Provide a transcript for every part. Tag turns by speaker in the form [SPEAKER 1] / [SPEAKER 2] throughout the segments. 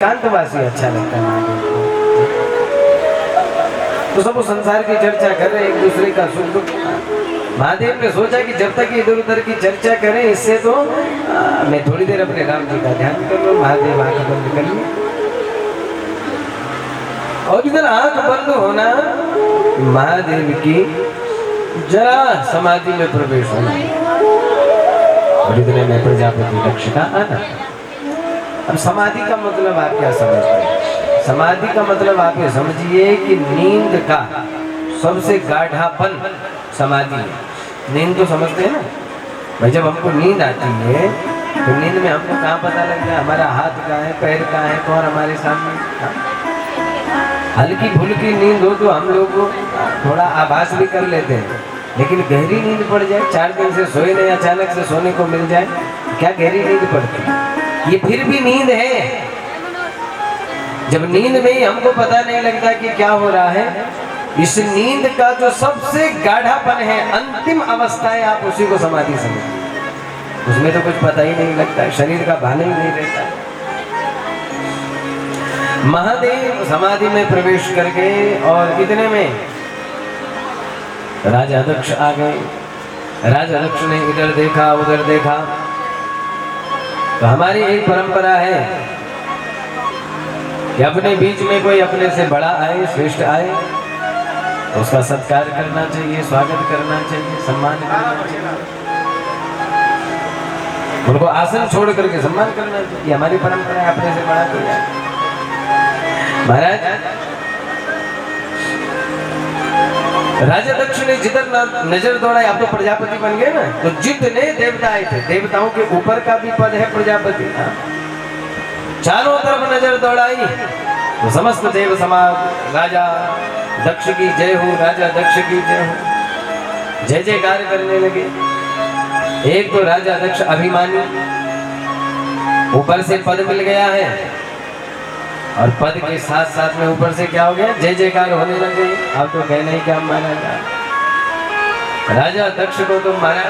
[SPEAKER 1] एकांतवासी अच्छा लगता है महादेव को। तो सब संसार की चर्चा कर रहे एक दूसरे का सुख दुख। महादेव ने सोचा कि जब तक इधर उधर की चर्चा करें इससे तो मैं थोड़ी देर अपने राम जी का ध्यान कर लूं। महादेव आंख बंद कर लिए और इधर आंख बंद होना महादेव की जरा समाधि में प्रवेश होना और इतने में प्रजापति दक्ष का आना। अब समाधि का मतलब आप क्या समझते हैं? समाधि का मतलब आप ये समझिए कि नींद का सबसे गाढ़ापन समाधि है। नींद तो समझते हैं ना भाई, जब हमको नींद आती है तो नींद में हमको कहाँ पता लगता है हमारा हाथ कहाँ है, पैर कहाँ है, कौन हमारे सामने। हल्की फुल्की नींद हो तो हम लोग थोड़ा आभास भी कर लेते हैं, लेकिन गहरी नींद पड़ जाए, 4 दिन से सोए नहीं, अचानक से सोने को मिल जाए, क्या गहरी नींद पड़ती है? ये फिर भी नींद है। जब नींद में ही हमको पता नहीं लगता कि क्या हो रहा है, इस नींद का जो सबसे गाढ़ापन है, अंतिम अवस्था है, आप उसी को समाधि समझिए। उसमें तो कुछ पता ही नहीं लगता है, शरीर का भान ही नहीं रहता है। महादेव समाधि में प्रवेश कर गए और इतने में राजा दक्ष आ गए। राजा दक्ष ने इधर देखा उधर देखा। तो हमारी एक परंपरा है कि अपने बीच में कोई अपने से बड़ा आए, श्रेष्ठ आए तो उसका सत्कार करना चाहिए, स्वागत करना चाहिए, सम्मान करना चाहिए, उनको आसन छोड़ करके सम्मान करना चाहिए। हमारी परंपरा है, अपने से बड़ा कोई आए। महाराज राजा दक्ष ने जिधर नजर दौड़ाई, आप तो प्रजापति बन गए ना, तो जितने देवता आए थे, देवताओं के ऊपर का भी पद है प्रजापति, चारों तरफ नजर दौड़ाई तो समस्त देव समाज राजा दक्ष की जय हो, राजा दक्ष की जय हो, जय जयकार करने लगे। एक तो राजा दक्ष अभिमानी, ऊपर से पद मिल गया है और पद के साथ साथ में ऊपर से क्या हो गया, जय जयकार होने लगे। अब तो कहना ही क्या माना जाए, राजा दक्ष को तो मारा,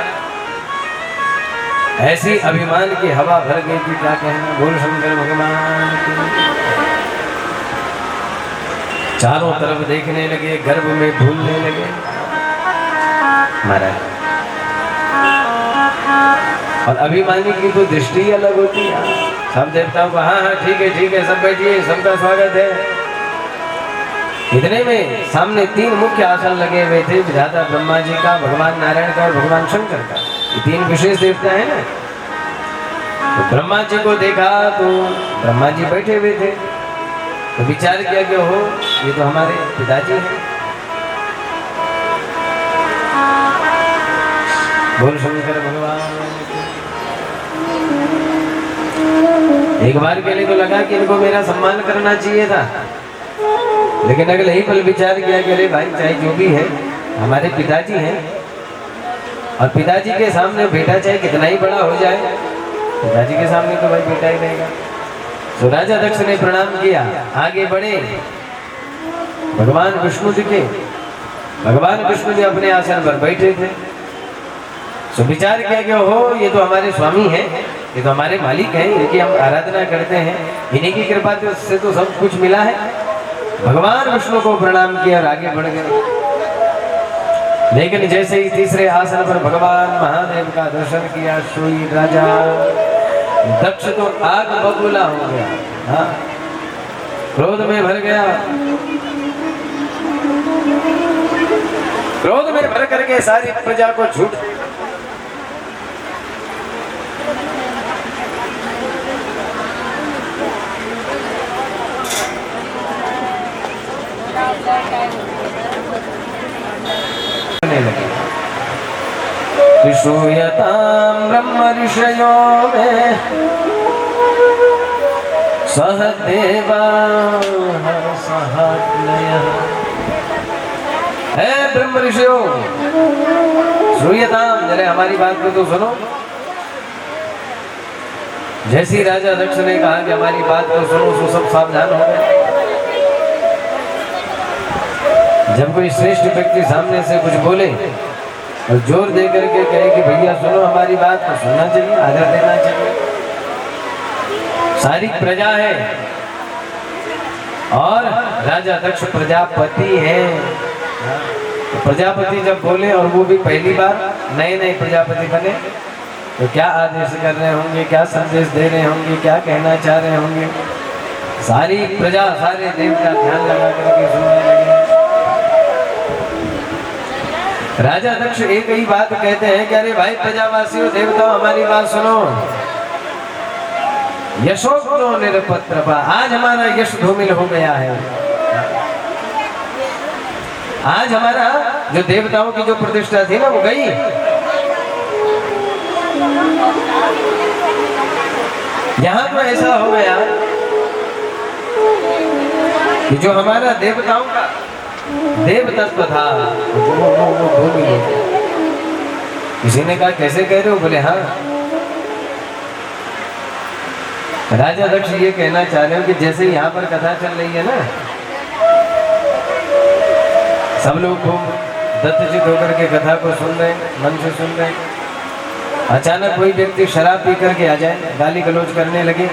[SPEAKER 1] ऐसी अभिमान की हवा भर गई थी, क्या कहना। बोल शंकर भगवान की। चारों तरफ देखने लगे, गर्भ में भूलने लगे। महाराज और अभिमानी की तो दृष्टि अलग होती है। सब देवताओं को हाँ हाँ ठीक है सब बैठिए, सबका स्वागत है। इतने में सामने 3 मुख्य आसन लगे हुए थे, विधाता ब्रह्मा जी का, भगवान नारायण का और भगवान शंकर का। ये 3 विशेष देवता है ना। तो ब्रह्मा जी को देखा तो ब्रह्मा जी बैठे हुए थे, तो विचार किया कि हो ये तो हमारे पिताजी हैं। बोल शंकर भगवान। एक बार के लिए तो लगा कि इनको मेरा सम्मान करना चाहिए था, लेकिन अगले ही पल विचार किया कि अरे भाई चाहे जो भी है हमारे पिताजी हैं, और पिताजी के सामने बेटा चाहे कितना ही बड़ा हो जाए, पिताजी के सामने तो भाई बेटा ही रहेगा। तो राजा दक्ष ने प्रणाम किया, आगे बढ़े, भगवान विष्णु जी के, भगवान विष्णु जी अपने आसन पर बैठे थे। तो विचार किया कि हो ये तो हमारे स्वामी हैं, ये तो हमारे मालिक हैं, इनकी हम आराधना करते हैं, इन्हीं की कृपा से तो सब कुछ मिला है। भगवान विष्णु को प्रणाम किया और आगे बढ़ गए। लेकिन जैसे ही तीसरे आसन पर भगवान महादेव का दर्शन किया, सोई राजा दक्ष तो आग बबूला हो गया, हाँ, क्रोध में भर गया। क्रोध में भर करके सारी प्रजा को झूठ श्रूयतां ब्रह्म ऋषयो में सह देवा सहात्मयः। हे ब्रह्म ऋषयो, श्रूयताम, जरा हमारी बात को तो सुनो। जैसी राजा दक्ष ने कहा कि हमारी बात को सुनो, तो सब सावधान हो गए। जब कोई श्रेष्ठ व्यक्ति सामने से कुछ बोले और जोर दे करके कहे कि भैया सुनो हमारी बात, तो सुनना चाहिए, आदर देना चाहिए। सारी प्रजा है और राजा दक्ष प्रजापति हैं। तो प्रजापति जब बोले, और वो भी पहली बार नए नए प्रजापति बने, तो क्या आदेश कर रहे होंगे, क्या संदेश दे रहे होंगे, क्या कहना चाह रहे होंगे। सारी प्रजा, सारे देवता ध्यान लगा करके सुनने लगे। राजा दक्ष एक ही बात कहते हैं कि अरे भाई प्रजावासियों, देवताओं, हमारी बात सुनो। यशोक्तो निरपत्रपा, आज हमारा यश धूमिल हो गया है। आज हमारा जो देवताओं की जो प्रतिष्ठा थी ना, वो गई। यहां तो ऐसा हो गया कि जो हमारा देवताओं का देव तत्व था वो धूमिल हो गया। किसी ने कहा कैसे कह रहे हो? बोले हाँ, राजा दक्ष ये कहना चाह रहे हो कि जैसे यहाँ पर कथा चल रही है ना, सब लोग खूब दत्तचित होकर के कथा को सुन रहे, मन से सुन रहे। अचानक कोई व्यक्ति शराब पी करके आ जाए, गाली गलौज करने लगे,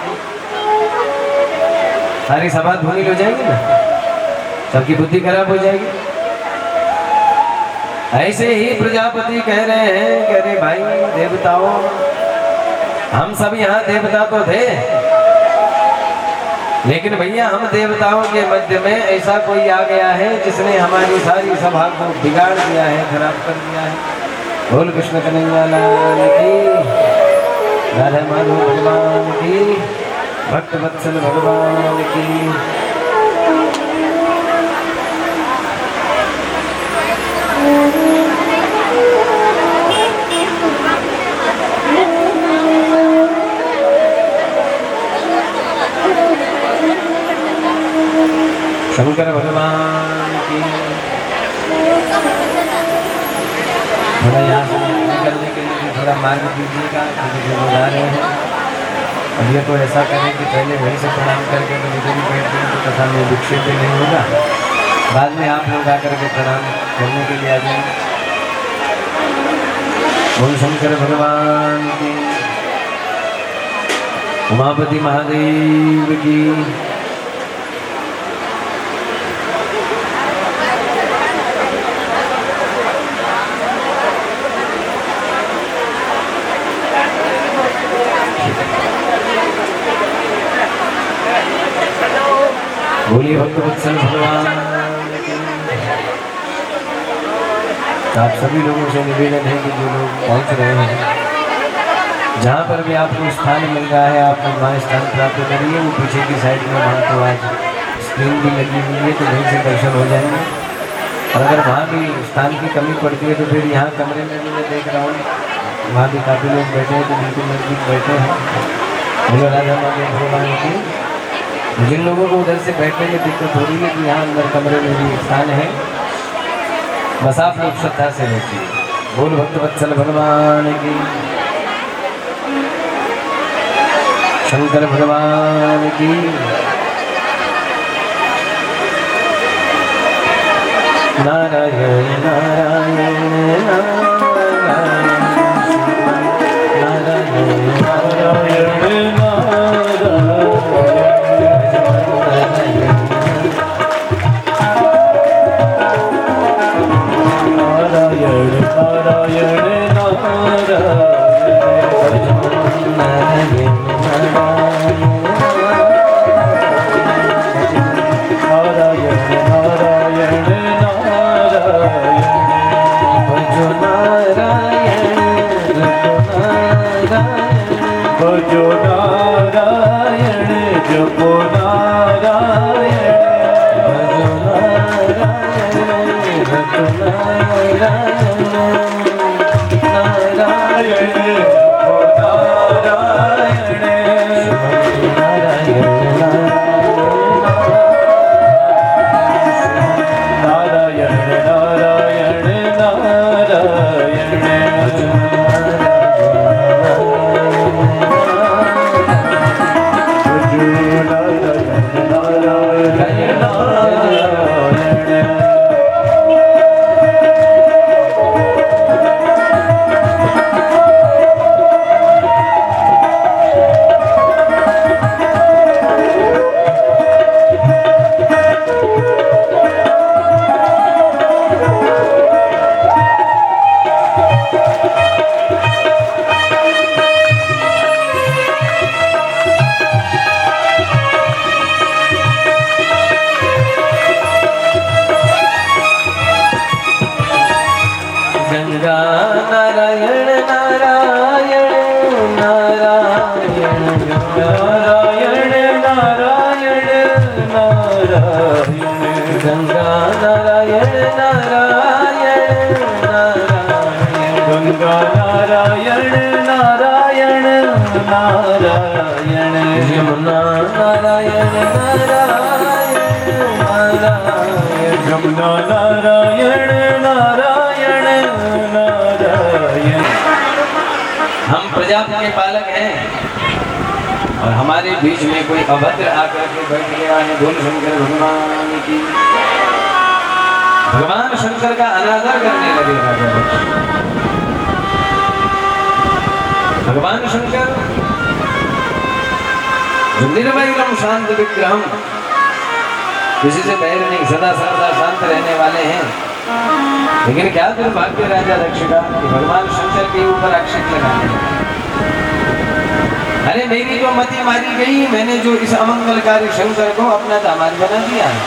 [SPEAKER 1] सारी सभा धूमिल हो जाएगी ना, सबकी बुद्धि खराब हो जाएगी। ऐसे ही प्रजापति कह रहे हैं कि अरे भाई देवताओं, हम सब यहाँ देवता तो थे, लेकिन भैया हम देवताओं के मध्य में ऐसा कोई आ गया है जिसने हमारी सारी सभा को बिगाड़ दिया है, खराब कर दिया है। बोल कृष्ण कन्हैया लाल की, राधा माधव भगवान की, भक्त वत्सल भगवान की। शंकर भगवान की। थोड़ा यहाँ से निकलने के लिए थोड़ा मार्ग दीजिएगा, क्योंकि जो लोग आ रहे हैं। अब ये तो ऐसा करें कि पहले वहीं से प्रणाम करके तो निकल बैठ जाए, तो कथा में विक्षेप नहीं होगा। बाद में आप लोग आकर के प्रणाम करने के लिए आ जाएंगे। बोल शंकर भगवान की, उमापति महादेव की। बोलिए भक्त वत्सल भगवान। आप सभी लोगों से निवेदन है कि जो लोग पहुंच रहे हैं, जहाँ पर भी आपको स्थान मिल रहा है, आप लोग वहाँ स्थान प्राप्त करिए। वो पीछे की साइड में वहाँ तो आज स्क्रीन भी लगी हुई है, तो वहीं से दर्शन हो जाएंगे। और अगर वहाँ भी स्थान की कमी पड़ती है तो फिर यहाँ कमरे में भी मैं देख रहा हूँ, वहाँ भी काफ़ी लोग बैठे हैं, तो बिल्कुल नजदीक बैठे हैं। बोलो राधा माधव भगवान की। जिन लोगों को उधर से बैठने में दिक्कत हो रही है, तो यहाँ अंदर कमरे में भी स्थान है, बस आप लोग श्रद्धा से बैठिए। बोल भक्त वत्सल भगवान की, शंकर भगवान की। नारायण नारायण नारायण नारायण नारायण गंगा नारायण नारायण नारायण
[SPEAKER 2] गंगा नारायण नारायण नारायण
[SPEAKER 1] यमुना नारायण नारायण नारायण
[SPEAKER 2] यमुना नारायण नारायण नारायण।
[SPEAKER 1] हम प्रजापति के पालक हैं और हमारे बीच में कोई अभद्र आकर के बैठ गया है। बोल शंकर भगवान की। भगवान शंकर का अनादर करने लगे राजा दक्ष। भगवान शंकर जो निर्वैरम शांत विग्रहम, किसी से बैर नहीं, सदा सर्वदा शांत रहने वाले हैं। लेकिन क्या दुर्भाग्य राजा दक्ष का कि भगवान शंकर के ऊपर आक्षेप लगाने लगे। अरे मेरी तो मति मारी गई, मैंने जो इस अमंगलकारी शंकर को अपना दामाद बना दिया है।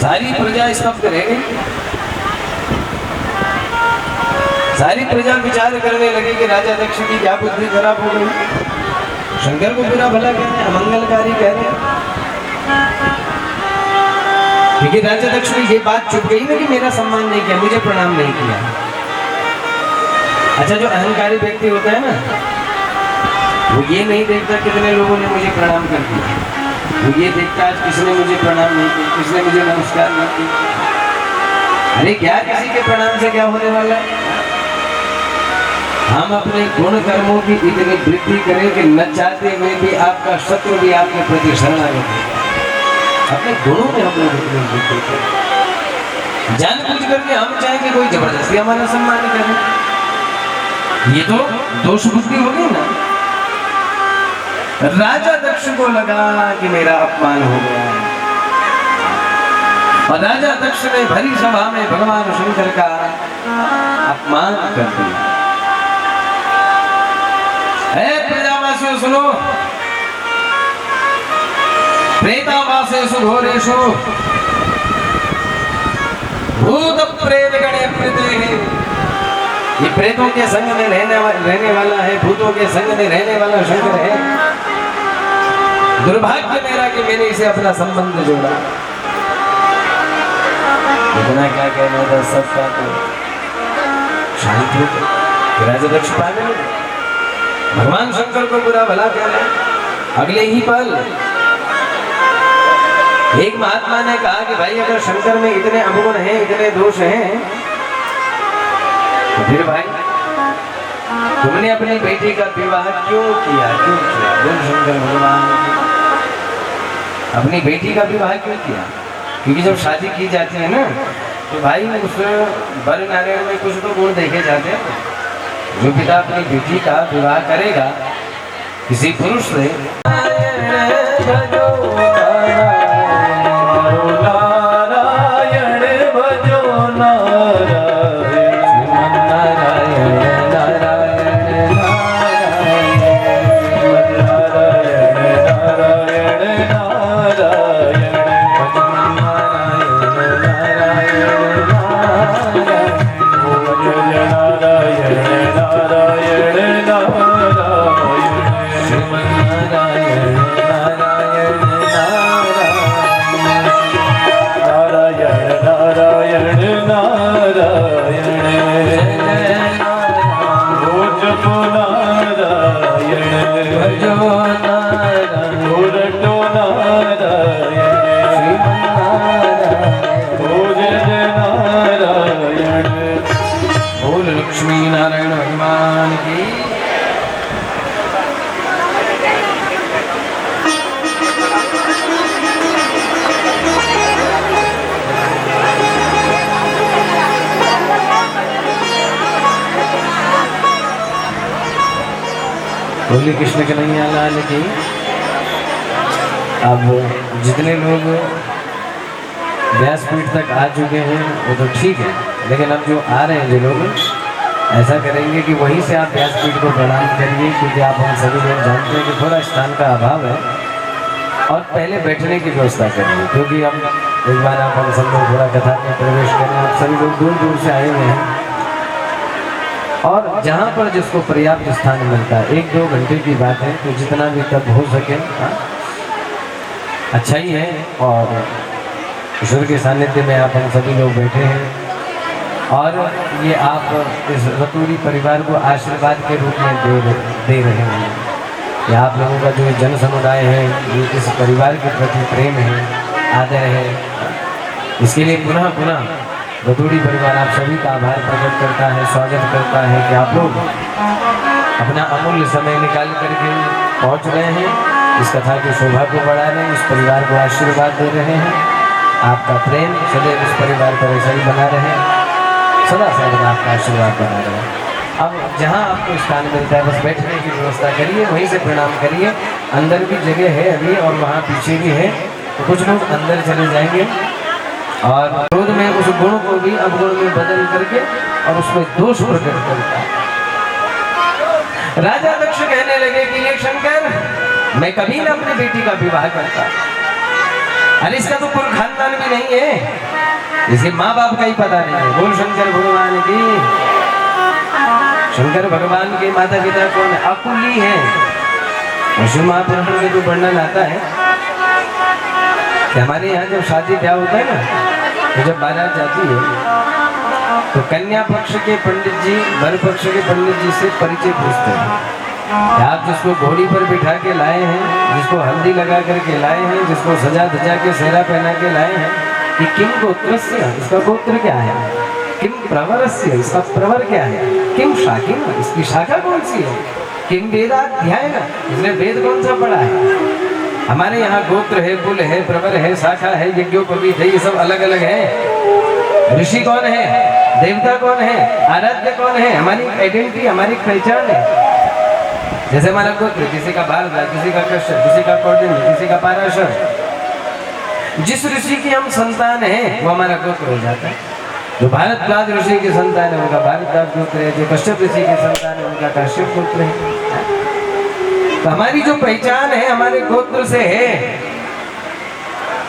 [SPEAKER 1] सारी प्रजा स्तब्ध रह गई। सारी प्रजा विचार करने लगी कि राजा दक्ष की क्या बुद्धि खराब हो गई। शंकर को बुरा भला कह रहे हैं, अमंगलकारी कह रहे हैं। क्योंकि राजा दक्ष को ये बात चुप गई ना कि मेरा सम्मान नहीं किया, मुझे प्रणाम नहीं किया। अच्छा, जो अहंकारी व्यक्ति होता है ना, वो ये नहीं देखता कितने लोगों ने मुझे प्रणाम कर दिया। वो ये देखता आज किसने मुझे प्रणाम नहीं किया, किसने मुझे नमस्कार नहीं किया। अरे क्या किसी के प्रणाम से क्या होने वाला है। हम अपने गुण कर्मों की इतनी वृद्धि करें कि न चाहते हुए भी आपका शत्रु भी आपके प्रति शरणागत है। अपने गुणों में हम लोग इतनी वृद्धि करें, जानबूझ करके हम चाहें कि कोई जबरदस्ती हमारा सम्मान करे। ये तो दोष बुद्धि हो गई ना। राजा दक्ष को लगा कि मेरा अपमान हो गया और राजा दक्ष ने भरी सभा में भगवान शंकर का अपमान कर दिया। प्रजावासियों सुनो, प्रेतावासेषु घोरेषु भूत प्रेत गणे प्रीतेः। ये प्रेतों के संग में रहने वाला है, भूतों के संग में रहने वाला शंकर है। दुर्भाग्य मेरा कि मैंने इसे अपना संबंध जोड़ा। इतना क्या कहना था, सबका तो शांत हो गए। राजा दक्ष पागल हो गए, भगवान शंकर को बुरा भला कह रहे। अगले ही पल एक महात्मा ने कहा कि भाई अगर शंकर में इतने अवगुण हैं, इतने दोष हैं, तो फिर भाई तुमने अपनी बेटी का विवाह क्यों किया? क्यों किया? बोल शंकर भगवान, अपनी बेटी का विवाह क्यों किया? क्योंकि जब शादी की जाती है ना, तो भाई उस वर नारायण में कुछ तो गुण देखे जाते हैं। जो पिता अपनी बेटी का विवाह करेगा किसी पुरुष से, लक्ष्मी नारायण भगवान की। बोली कृष्ण कन्हैया लाल की। अब जितने लोग व्यासपीठ तक आ चुके हैं वो तो ठीक है, लेकिन अब जो आ रहे हैं जो लोग, ऐसा करेंगे कि वहीं से आप व्यासपीठ को प्रणाम करिए, क्योंकि आप हम सभी लोग जानते हैं कि थोड़ा स्थान का अभाव है। और पहले बैठने की व्यवस्था करिए, क्योंकि हम एक बार आप हम सब लोग थोड़ा कथा में प्रवेश करें। आप सभी लोग दूर दूर से आए हुए हैं और जहाँ पर जिसको पर्याप्त स्थान मिलता है, 1-2 घंटे की बात है, तो जितना भी तब हो सके अच्छा ही है। और ईश्वर के सानिध्य में आप हम सभी लोग बैठे हैं और ये आप इस रतूड़ी परिवार को आशीर्वाद के रूप में दे रहे हैं। ये आप लोगों का जो जन समुदाय है, ये इस परिवार के प्रति प्रेम है, आदर है, इसके लिए पुनः पुनः रतूड़ी परिवार आप सभी का आभार प्रकट करता है, स्वागत करता है कि आप लोग अपना अमूल्य समय निकाल करके पहुंच गए हैं, इस कथा की शोभा को बढ़ा रहे हैं, इस परिवार को आशीर्वाद दे रहे हैं। आपका प्रेम सदैव इस परिवार पर ऐसा ही बना रहे, सदा सर्वदा आपका आशीर्वाद बना रहे। अब जहाँ आपको स्थान मिलता है बस बैठने की व्यवस्था करिए, वहीं से प्रणाम करिए। अंदर भी जगह है अभी और वहाँ पीछे भी है, तो कुछ लोग अंदर चले जाएंगे और क्रोध में उस गुण को भी अवगुण में बदल करके और उसमें दोष प्रकट करता है। राजा दक्ष कहने लगे कि ये शंकर, मैं कभी ना अपनी बेटी का विवाह करता, अरे इसका तो कुल खानदान भी नहीं है, इसके माँ बाप का ही पता नहीं है। बोल शंकर भगवान की। शंकर भगवान के माता पिता कौन है? अकुली है। शिव महापुराण में तो वर्णन आता है कि हमारे यहाँ जब शादी ब्याह होता है ना, तो जब बारात जाती है तो कन्या पक्ष के पंडित जी वर पक्ष के पंडित जी से परिचय पूछते हैं। आप जिसको घोड़ी पर बिठा के लाए हैं, जिसको हल्दी लगा करके लाए हैं, जिसको सजा धजा के सेहरा पहना के लाए हैं, कि किम गोत्रस्य, इसका गोत्र क्या है? किम प्रवरस्य, इसका प्रवर क्या है? किम शाखिम, इसकी शाखा कौन सी है? किम वेदाध्याय, इसने वेद कौन सा पढ़ा है? हमारे यहाँ गोत्र है, कुल है, प्रवर है, शाखा है, यज्ञोपवीत है, ये सब अलग अलग है। ऋषि कौन है, देवता कौन है, आराध्य कौन है, हमारी आइडेंटिटी, हमारी पहचान है। जैसे हमारा गोत्र, किसी का भारद्वाज, किसी का कश्यप, किसी का कौंडिन्य, किसी का पाराशर। जिस ऋषि की हम संतान हैं वो हमारा गोत्र हो जाता है। जो भारद्वाज ऋषि की संतान है उनका भारद्वाज गोत्र है, जो कश्यप ऋषि की संतान है उनका कश्यप गोत्र है। तो हमारी जो पहचान है हमारे गोत्र से है।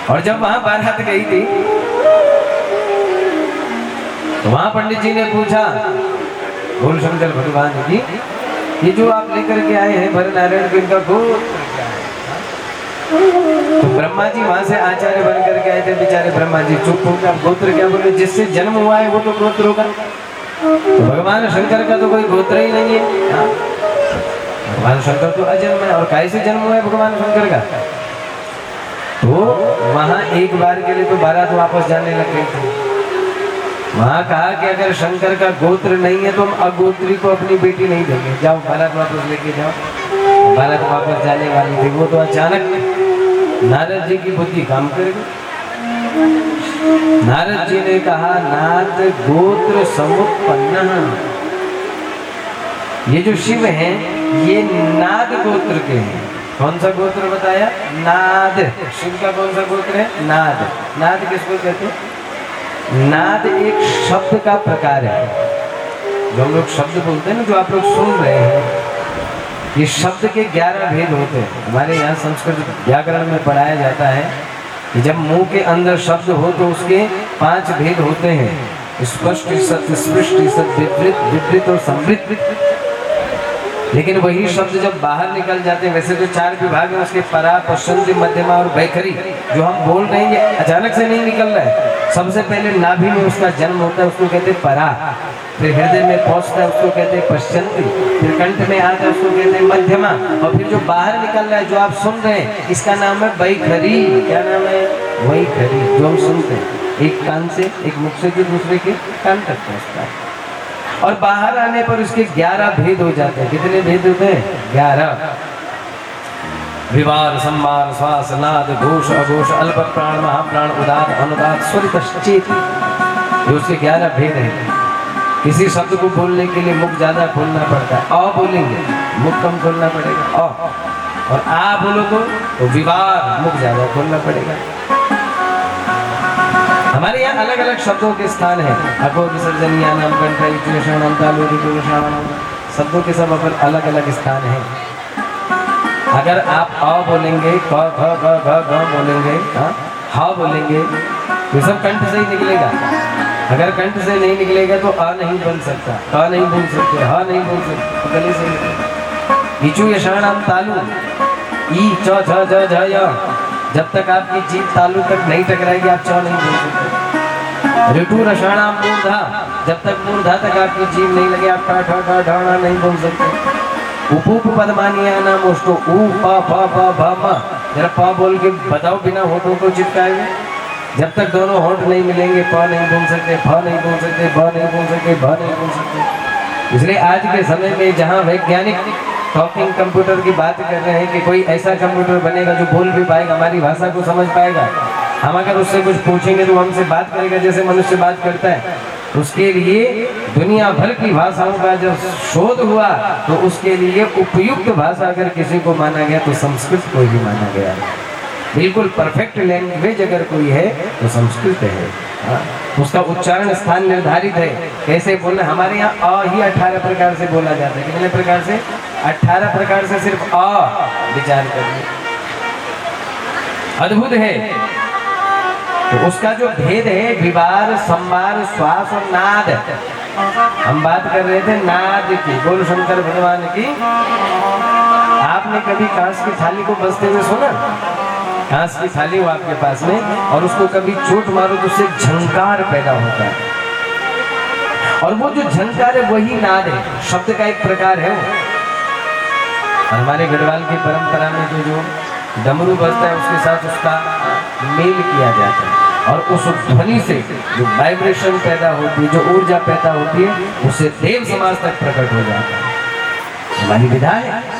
[SPEAKER 1] और जब वहां बारात गई थी तो वहां पंडित जी ने पूछा, बोल शंकर भगवान की, ये जो आप लेकर के आए हैं भर नारायण को, इनका गोत्र क्या है? तो ब्रह्मा जी वहां से आचार्य बन करके आए थे। बेचारे ब्रह्मा जी चुप हो गए, गोत्र क्या बोले? जिससे जन्म हुआ है वो तो गोत्र होगा। तो भगवान शंकर का तो कोई गोत्र ही नहीं है। भगवान शंकर तो अजन्म है, और कैसे जन्म हुआ है भगवान शंकर का? तो वहां एक बार के लिए तो बारात वापस जाने लग गई थी। वहां कहा कि अगर शंकर का गोत्र नहीं है तो हम अगोत्री को अपनी बेटी नहीं देंगे, जाओ बारात वापस लेके जाओ। बारात वापस जाने वाली थी, वो तो अचानक नारद जी की बुद्धि काम कर गई। नारद जी ने कहा, नाद गोत्र समुत्पन्न, ये जो शिव हैं ये नाद गोत्र के हैं। कौन सा गोत्र बताया? नाद। शिव का कौन सा गोत्र है? नाद। नाद किसको कहते हैं? नाद एक शब्द का प्रकार है। जो हम लोग शब्द बोलते हैं ना, जो आप लोग सुन रहे हैं, ये शब्द के 11 भेद होते हैं। हमारे यहाँ संस्कृत व्याकरण में पढ़ाया जाता है कि जब मुंह के अंदर शब्द हो तो उसके 5 भेद होते हैं: स्पष्ट, सत्य, स्पृष्ट, विवृत, विवृत और संवृत। लेकिन वही शब्द जब बाहर निकल जाते हैं, वैसे तो 4 विभाग है उसके, परा, पश्चंती, मध्यमा और वैखरी। जो हम बोल रहे हैं ये अचानक से नहीं निकल रहा है। सबसे पहले नाभि में उसका जन्म होता है, उसको कहते हैं परा। फिर हृदय में पहुंचता है, उसको कहते हैं पश्चंती। फिर कंठ में आता है, उसको कहते हैं मध्यमा। और फिर जो बाहर निकल रहा है, जो आप सुन रहे हैं, इसका नाम है वैखरी। क्या नाम है? वैखरी। जो हम सुनते हैं एक कान से, एक मुख से जो दूसरे के कान तक पहुंचता है। और बाहर आने पर उसके 11 भेद हो जाते हैं। कितने भेद होते हैं? 11। विवार, संवार, श्वास, नाद, घोष, अघोष, अल्प प्राण, महाप्राण, उदात, अनुदात, स्वरितश्चेत। ये उसके 11 भेद हैं। किसी शब्द को बोलने के लिए मुख ज्यादा खोलना पड़ता है। अ बोलेंगे मुख कम खोलना पड़ेगा। और आ बोलो तो विवार, मुख ज्यादा खोलना पड़ेगा। हमारे यहाँ अलग अलग शब्दों के स्थान है। अघो विसर्जनीय नाम शब्दों के सब अपन अलग अलग स्थान है। अगर आप अ बोलेंगे, क ख ग घ बोलेंगे, हा बोलेंगे, तो सब कंठ से ही निकलेगा। अगर कंठ से नहीं निकलेगा तो अ नहीं बन सकता, क नहीं बोल सकते, ह नहीं बोल सकते, गले से। इचु यशाणाम तालु, ई च छ ज झ य, जब तक आपकी जीभ तालू तक नहीं टकराएगी आप च नहीं बोल सकते। ऋतु रसाणाम मूर्धा, जब तक मूर्धा तक आपकी जीभ नहीं लगे आप ठा ठा ठा ढाणा नहीं बोल सकते। उपूप पदमानिया नाम उसको ऊ पा पा पा भा मा, जरा पा बोल के बताओ बिना होठों को चिपकाए। जब तक दोनों होठ नहीं मिलेंगे प नहीं बोल सकते, फ नहीं बोल सकते, ब नहीं बोल सकते, भ नहीं बोल सकते। इसलिए आज के समय में जहाँ वैज्ञानिक टॉकिंग कंप्यूटर की बात कर रहे हैं कि कोई ऐसा कंप्यूटर बनेगा जो बोल भी पाएगा, हमारी भाषा को समझ पाएगा, हम अगर उससे कुछ पूछेंगे तो हमसे बात करेगा जैसे मनुष्य बात करता है। उसके लिए दुनिया भर की भाषाओं का जब शोध हुआ तो उसके लिए उपयुक्त भाषा अगर किसी को माना गया तो संस्कृत को ही माना गया। बिल्कुल परफेक्ट लैंग्वेज अगर कोई है तो संस्कृत है। उसका उच्चारण स्थान निर्धारित है, कैसे बोलना। हमारे यहाँ अ ही 18 प्रकार से बोला जाता है। कितने प्रकार से? 18 प्रकार से सिर्फ अ विचार करिए, अद्भुत है। तो उसका जो भेद है विवार, संवार, श्वास और नाद। हम बात कर रहे थे नाद की, बोल शंकर भगवान की। आपने कभी कांस की थाली को बजते हुए सुना? कांस की थाली हो आपके पास में और उसको कभी चोट मारो तो उससे झंकार पैदा होता है, और वो जो झंकार है वही नाद है, शब्द का एक प्रकार है वो। हमारे गढ़वाल की परंपरा में जो डमरू बजता है उसके साथ उसका मेल किया जाता है, और उस ध्वनि से जो वाइब्रेशन पैदा होती है, जो ऊर्जा पैदा होती है, उससे देव समाज तक प्रकट हो जाता है। हमारी विधा है।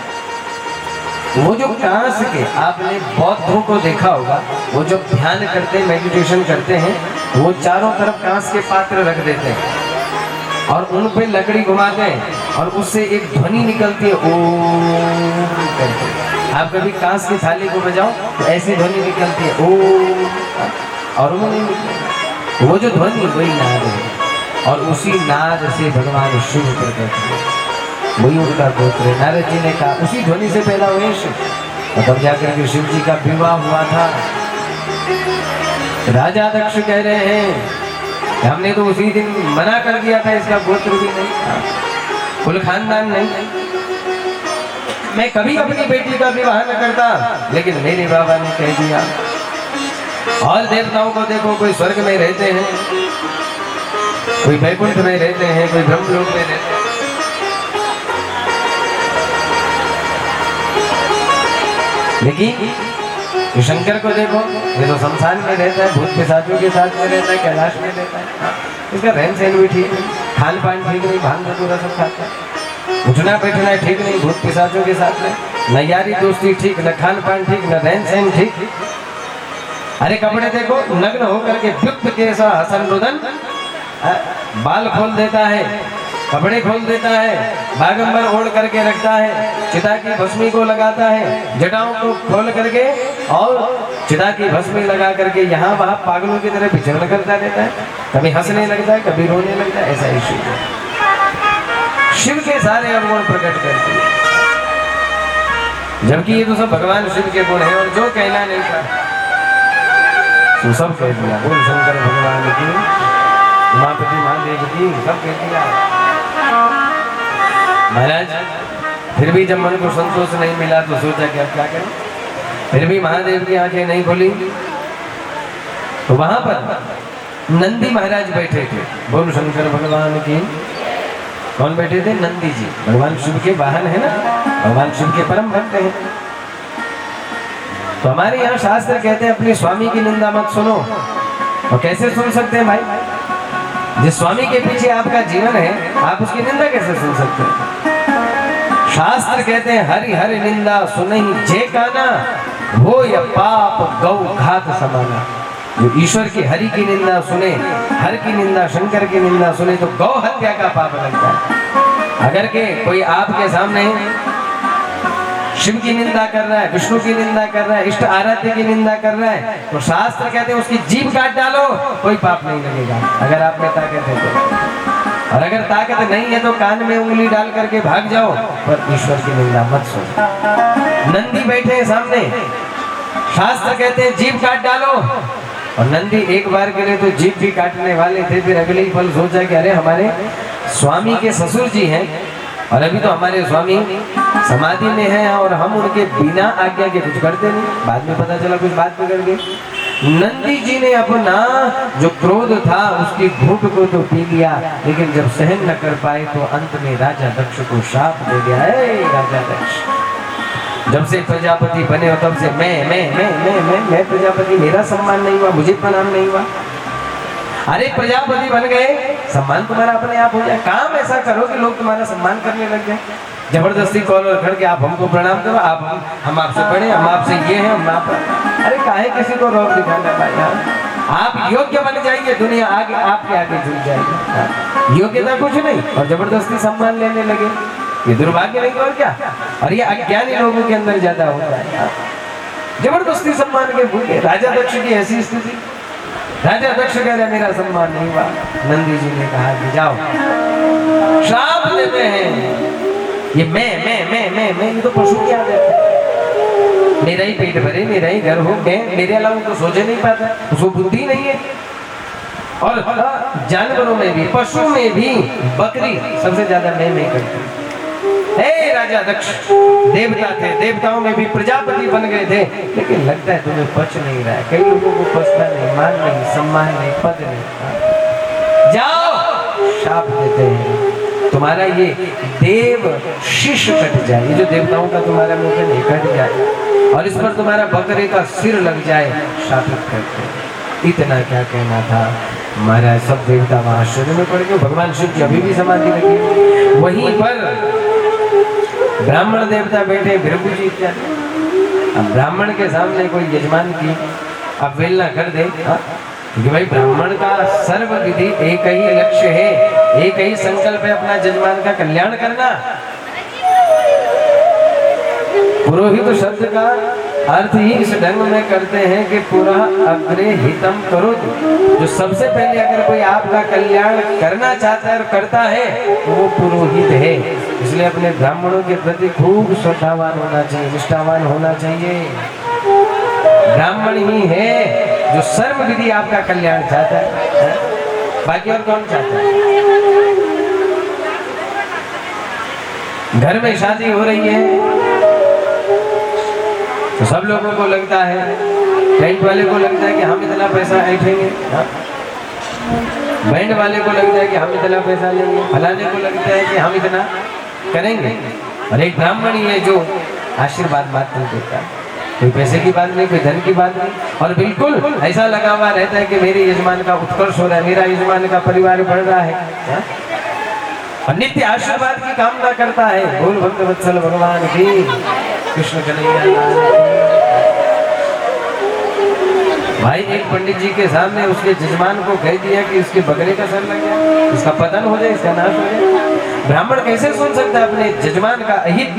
[SPEAKER 1] वो जो कांस के, आपने बौद्धों को देखा होगा, वो जब ध्यान करते हैं, मेडिटेशन करते हैं, वो चारों तरफ कांस के पात्र रख देते हैं और उन पे लकड़ी घुमाते हैं और उससे एक ध्वनि निकलती है ओम करके। आप कभी कांस की थाली को बजाओ तो ऐसी ध्वनि निकलती है ओम, और वो नहीं निकलेगा। वो जो ध्वनि वही नाद है, और उसी नाद से भगवान शिव प्रकट हुए, वही उनका गोत्र है। नारद जी ने कहा उसी ध्वनि से पैदा हुए शिव, और तब जाकर के शिव जी का विवाह हुआ था। राजा दक्ष कह रहे हैं हमने तो उसी दिन मना कर दिया था, इसका गोत्र भी नहीं था, कुल खानदान नहीं, मैं कभी अपनी बेटी का विवाह न करता, लेकिन मेरे बाबा ने कह दिया। और देवताओं को देखो, कोई स्वर्ग में रहते हैं, कोई वैकुंठ में रहते हैं, कोई ब्रह्मलोक में रहते हैं। लेकिन शंकर को देखो, ये तो संसार में रहता है, भूत पिशाचों के साथ में रहता है, कैलाश में रहता है। इसका रहन सहन भी ठीक नहीं, खान पान ठीक नहीं, भांग धतूरा सब खाता है, उठना बैठना ठीक नहीं, भूत पिशाचों के साथ में, न यारी दोस्ती ठीक, न खान पान ठीक, न रहन सहन ठीक। अरे कपड़े देखो, नग्न होकर के व्युक्त केसा हसन रुदन, बाल खोल देता है, कपड़े खोल देता है, बागंबर ओढ़ करके रखता है, चिता की भस्मी को लगाता है, जटाओं को खोल करके और चिता की भस्मी लगा करके यहाँ वहाँ पागलों की तरह विचरण करता रहता है, कभी हंसने लगता है, कभी रोने लगता है। ऐसा ही शिव के सारे अवगुण प्रकट करती है, जबकि ये तो सब भगवान शिव के गुण है। और जो कहना नहीं था तो सब कह दिया। बोल शंकर भगवान की, उमापति महादेव की, सब कह दिया। महाराज फिर भी जब मन को संतोष नहीं मिला तो सोचा कि अब क्या करें, फिर भी महादेव की आंखें नहीं खुली। तो वहां पर नंदी महाराज बैठे थे। बोल शंकर भगवान की। कौन बैठे थे? नंदी जी, भगवान शिव के वाहन है ना, भगवान शिव के परम भक्त हैं। तो हमारे यहाँ शास्त्र कहते हैं अपने स्वामी की निंदा मत सुनो। और कैसे सुन सकते हैं भाई? जिस स्वामी के पीछे आपका जीवन है आप उसकी निंदा कैसे सुन सकते हैं? शास्त्र कहते हैं हरि हरि निंदा सुनहि जे काना, वो या पाप गौ घात समाना। जो ईश्वर की हरि की निंदा सुने, हर की निंदा, शंकर की निंदा सुने तो गौ हत्या का पाप लगता है। अगर के कोई आपके सामने शिव की निंदा कर रहा है, विष्णु की निंदा कर रहा है, इष्ट आराध्य की निंदा कर रहा है, तो शास्त्र कहते हैं उसकी जीभ काट डालो, कोई पाप नहीं लगेगा, अगर आप में ताकत है तो। और अगर ताकत नहीं है तो कान में उंगली डाल करके भाग जाओ, पर ईश्वर की निंदा मत सुनो। नंदी बैठे हैं सामने, शास्त्र कहते हैं जीभ काट डालो, और नंदी एक बार के लिए तो जीभ भी काटने वाले थे, फिर अगले ही पल सोचा कि अरे हमारे स्वामी के ससुर जी हैं, और अभी तो हमारे स्वामी समाधि में है और हम उनके बिना आज्ञा के कुछ करते नहीं। बाद में पता चला कुछ बात बिगड़ गई। नंदी जी ने अपना जो क्रोध था उसकी घूंट को तो पी लिया, लेकिन जब सहन न कर पाए तो अंत में राजा दक्ष को शाप दे दिया। राजा दक्ष जब से प्रजापति बने हो तब से मैं प्रजापति, मेरा सम्मान नहीं हुआ, मुझे प्रणाम नहीं हुआ। अरे प्रजापति बन गए, सम्मान तुम्हारा अपने आप हो जाए। काम ऐसा करो कि लोग तुम्हारा सम्मान करने लग जाए। जबरदस्ती कॉलर खड़ के आप हमको प्रणाम करो, आप हम आपसे बड़े, हम आपसे ये हैं, हम आप। अरे काहे किसी को रोक दिखाना भाई? आप योग्य बन जाइए, दुनिया आगे आपके आगे झुक जाएगी। योग्यता कुछ नहीं और जबरदस्ती सम्मान लेने लगे, ये दुर्भाग्य नहीं और क्या? और ये अज्ञानी लोगों के अंदर ज्यादा होता है, जबरदस्ती सम्मान के भूखे। राजा दक्ष की ऐसी स्थिति, राजा दक्ष कह रहे मेरा सम्मान नहीं हुआ। नंदी जी ने कहा कि जाओ, श्राप देते हैं। ये मैं ये तो पशु की आदत है। मेरा ही पेट भरे, मेरा ही घर हो, मैं मेरे अलावा तो सोचे नहीं पाता, उसको बुद्धि नहीं है। और जानवरों में भी, पशु में भी बकरी सबसे ज्यादा मैं करती। हे राजा दक्ष, देवता थे, देवताओं में भी प्रजापति बन गए थे, लेकिन लगता है तुम्हें पच नहीं रहा है। कई लोगों को पचता नहीं, मान नहीं, सम्मान नहीं, पद नहीं। जाओ, शाप देते हैं तुम्हारा ये देव शीश कट जाए, ये जो देवताओं का तुम्हारा मुंह पे नहीं कट जाए, और इस पर तुम्हारा बकरे का सिर लग जाए, शापित करते। इतना क्या कहना था महाराज। सब देवता वहां आश्चर्य में पड़ गए। भगवान शिव की अभी भी समाधि लगी। वहीं पर ब्राह्मण देवता बैठे, भृगु जी इत्यादि। अब ब्राह्मण के सामने कोई यजमान की अवहेलना कर दे, क्योंकि भाई ब्राह्मण का सर्व विधि एक ही लक्ष्य है, एक ही संकल्प है, अपना यजमान का कल्याण करना। पुरोहित शब्द का अर्थ ही इस ढंग में करते हैं कि पूरा अग्रे हितम करो। जो सबसे पहले अगर कोई आपका कल्याण करना चाहता है और करता है तो वो पुरोहित है। इसलिए अपने ब्राह्मणों के प्रति खूब श्रद्धावान होना चाहिए, निष्ठावान होना चाहिए। ब्राह्मण ही है जो सर्व विधि आपका कल्याण चाहता है, बाकी और कौन चाहता है? घर में शादी हो रही है तो सब लोगों को लगता है, टेंट वाले को लगता है कि हम इतना पैसा ऐंठेंगे, बैंड वाले को लगता है कि हम इतना पैसा लेंगे, फलाने को लगता है कि हम इतना करेंगे। और एक ब्राह्मण ही है जो आशीर्वाद मात्र देता है, कोई पैसे की बात नहीं, कोई धन की बात नहीं, और बिल्कुल ऐसा लगा हुआ रहता है कि मेरे यजमान का उत्कर्ष हो रहा है, मेरा यजमान का परिवार बढ़ रहा है, और नित्य आशीर्वाद की कामना करता है। बोल भक्त वत्सल भगवान की, कृष्ण कन्हैया लाल की। भाई एक पंडित जी के सामने उसके यजमान को कह दिया कि इसके बकरे का सर लग जाए, इसका पतन हो जाए, इसका नाश हो जाए। ब्राह्मण कैसे सुन सकता है अपने यजमान का अहित?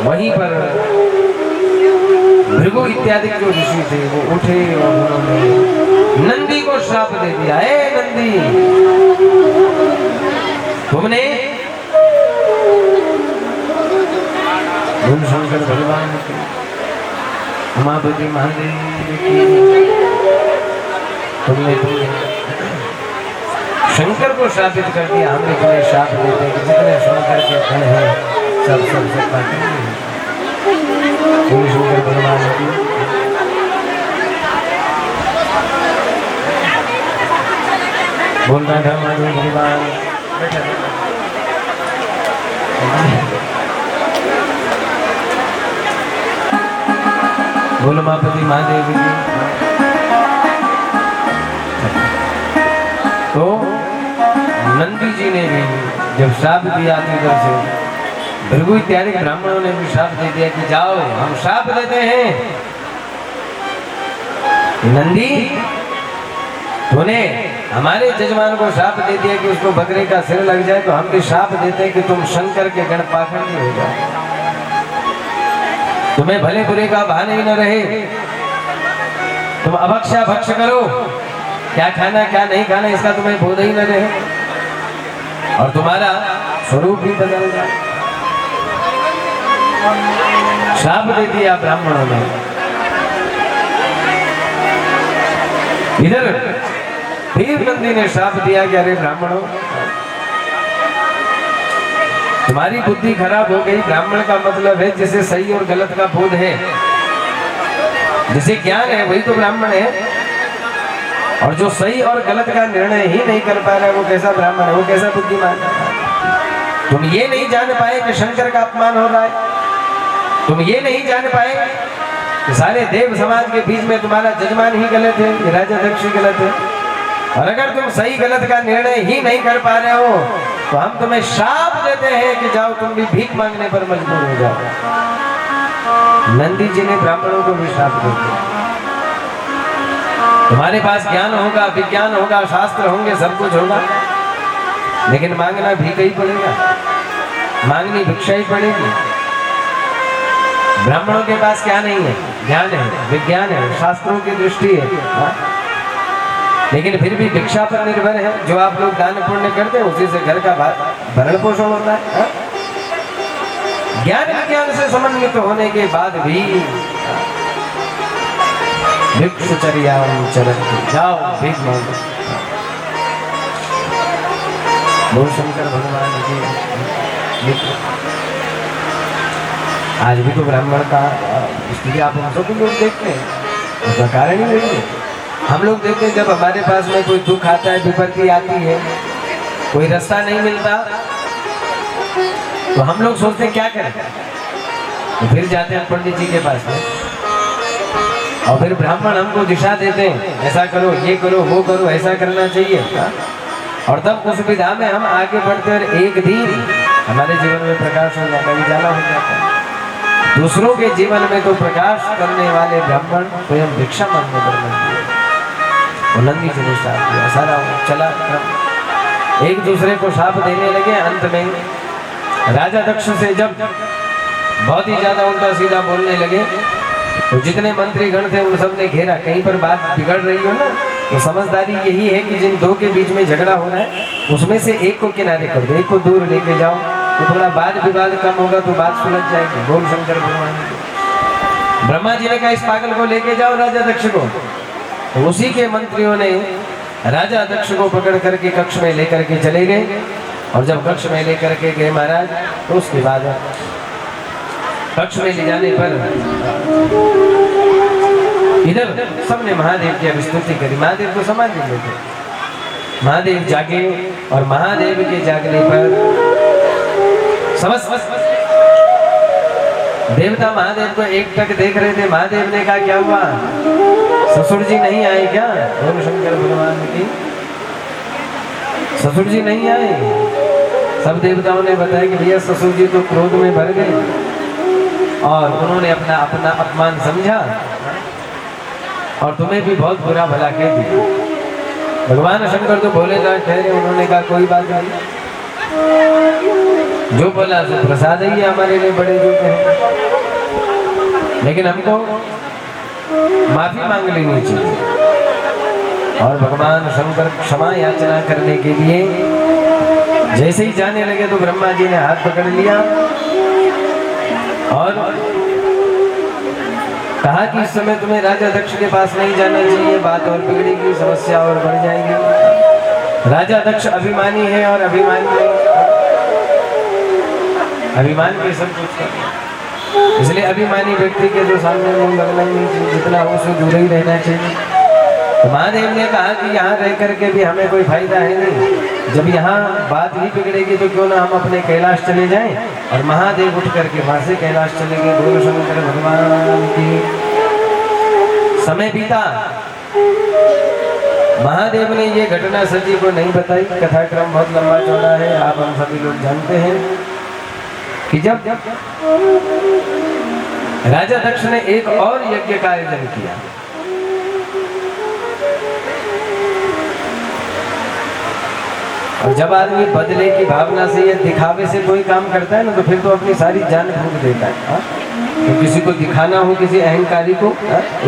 [SPEAKER 1] वहीं पर भृगु इत्यादि जो ऋषि थे वो उठे और उन्होंने नंदी को श्राप दे दिया। हे नंदी, तुमने शंकर भगवान की, उमापति महादेव की, तुमने शंकर को श्रापित कर दिया। हमने तुम्हें श्राप देते कि जितने शंकर के धन है सब पाटेंगे। शंकर भगवान की बोल रहा था माधव भगवान, बोल उमापति महादेव की। तो नंदी जी ने भी जब श्राप दिया इधर से, भृगु इत्यादि ब्राह्मणों ने भी श्राप दे दिया कि जाओ हम श्राप देते हैं। नंदी, तूने हमारे यजमान को श्राप दे दिया कि उसको बकरे का सिर लग जाए, तो हम भी श्राप देते हैं कि तुम शंकर के गण पाखंडी हो जाओ, तुम्हें भले बुरे का भान ही न रहे, तुम अभक्षा भक्ष करो, क्या खाना क्या नहीं खाना इसका तुम्हें बोध ही न रहे, और तुम्हारा स्वरूप भी बदल जाए। श्राप दे दिया ब्राह्मणों ने। इधर फिर नंदी ने श्राप दिया कि अरे ब्राह्मणों, तुम्हारी बुद्धि खराब हो गई। ब्राह्मण का मतलब है जिसे सही और गलत का बोध है, जिसे ज्ञान है, वही तो ब्राह्मण है। और जो सही और गलत का निर्णय ही नहीं कर पा रहा है, वो कैसा ब्राह्मण है, वो कैसा बुद्धिमान है? तुम ये नहीं जान पाए कि शंकर का अपमान हो रहा है, तुम ये नहीं जान पाए कि सारे देव समाज के बीच में तुम्हारा जजमान ही गलत है, ये राजा दक्ष ही गलत है। और अगर तुम सही गलत का निर्णय ही नहीं कर पा रहे हो, तो हम तुम्हें श्राप देते हैं कि जाओ तुम भी भीख मांगने पर मजबूर हो जाओ। नंदी जी ने ब्राह्मणों को भी श्राप दे दिया। तुम्हारे पास ज्ञान होगा, विज्ञान होगा, शास्त्र होंगे, सब कुछ होगा, लेकिन मांगना भीख ही पड़ेगा, मांगनी भिक्षा ही पड़ेगी। ब्राह्मणों के पास क्या नहीं है? ज्ञान है, विज्ञान है, शास्त्रों की दृष्टि है, लेकिन फिर भी भिक्षा पर निर्भर है। जो आप लोग दान पुण्य करते हैं उसी से घर का भरण पोषण होता है। ज्ञान विज्ञान से समन्वित होने के बाद भी भिक्षुचर्या चरन्ति, जाओ भीख मांगो। बोल शंकर भगवान की। आज भी तो ब्राह्मण का स्थिति आप हम सब लोग देखते हैं, उसका कारण ही नहीं है। हम लोग देखते हैं जब हमारे पास में कोई दुख आता है, विपत्ति आती है, कोई रास्ता नहीं मिलता, तो हम लोग सोचते हैं क्या करें, तो फिर जाते हैं पंडित जी के पास में, और फिर ब्राह्मण हमको दिशा देते हैं, ऐसा करो, ये करो, वो करो, ऐसा करना चाहिए। और तब उस विधा में हम आगे बढ़ते और एक दिन हमारे जीवन में प्रकाश हो जाता है, उजाला हो जाता है। दूसरों के जीवन में तो प्रकाश करने वाले ब्राह्मण स्वयं भिक्षा मांगने पर मजबूर। नंदी जी ने शाप दिया, सारा चला क्रम। एक दूसरे को शाप देने लगे। अंत में राजा दक्ष से जब बहुत ही ज्यादा उल्टा सीधा बोलने लगे, तो जितने मंत्री गण थे उन सब ने घेरा। कहीं पर बात बिगड़ रही हो ना, तो समझदारी यही है कि जिन दो के बीच में झगड़ा हो रहा है, उसमें से एक को किनारे कर दो, एक को दूर लेके जाओ, तो थोड़ा वाद विवाद कम होगा, तो बात सुलझ जाएगी। बोल शंकर भगवान। ब्रह्मा जी ने कहा इस पागल को लेके जाओ राजा दक्ष को। तो उसी के मंत्रियों ने राजा दक्ष को पकड़ करके कक्ष में लेकर के चले गए। और जब कक्ष में लेकर के गए महाराज, तो उसके बाद कक्ष में ले जाने पर इधर सबने महादेव की अभिस्तुति करी। महादेव को समाधि में थे। महादेव जागे और महादेव के जागने पर समस्त देवता महादेव को एक टक देख रहे थे। महादेव ने कहा क्या हुआ, ससुर जी नहीं आए क्या? बोल शंकर भगवान की। ससुर जी नहीं आए। सब देवताओं ने बताया कि भैया ससुर जी तो क्रोध में भर गए और उन्होंने अपना अपमान समझा और तुम्हें भी बहुत बुरा भला कह दिया। भगवान शंकर तो भोले नाथ ठहरे, उन्होंने कहा कोई बात नहीं, जो बोला तो प्रसाद ही है हमारे लिए, बड़े जो हैं, लेकिन हमको माफी मांग लेनी चाहिए। और भगवान शंकर क्षमा याचना करने के लिए जैसे ही जाने लगे तो ब्रह्मा जी ने हाथ पकड़ लिया और कहा कि इस समय तुम्हें राजा दक्ष के पास नहीं जाना चाहिए, बात और बिगड़ेगी, समस्या और बढ़ जाएगी। राजा दक्ष अभिमानी है और अभिमानी नहीं, अभिमान के सब कुछ कर, इसलिए अभिमानी व्यक्ति के जो सामने मुंह लगना नहीं चाहिए, जितना हो उसे दूर ही रहना चाहिए। तो महादेव ने कहा कि यहाँ रह करके भी हमें कोई फायदा है नहीं, जब यहाँ बात ही बिगड़ेगी तो क्यों ना हम अपने कैलाश चले जाएं। और महादेव उठ करके वहां से कैलाश चले गए। बोलो शंकर भगवान की। समय बीता, महादेव ने ये घटना सती को नहीं बताई। कथाक्रम बहुत लंबा चौड़ा है, आप हम सभी लोग जानते हैं कि जब राजा दक्ष ने एक और यज्ञ का आयोजन किया, और जब आदमी बदले की भावना से या दिखावे से कोई काम करता है ना, तो फिर तो अपनी सारी जान फूंक देता है। तो किसी को दिखाना हो, किसी अहंकारी को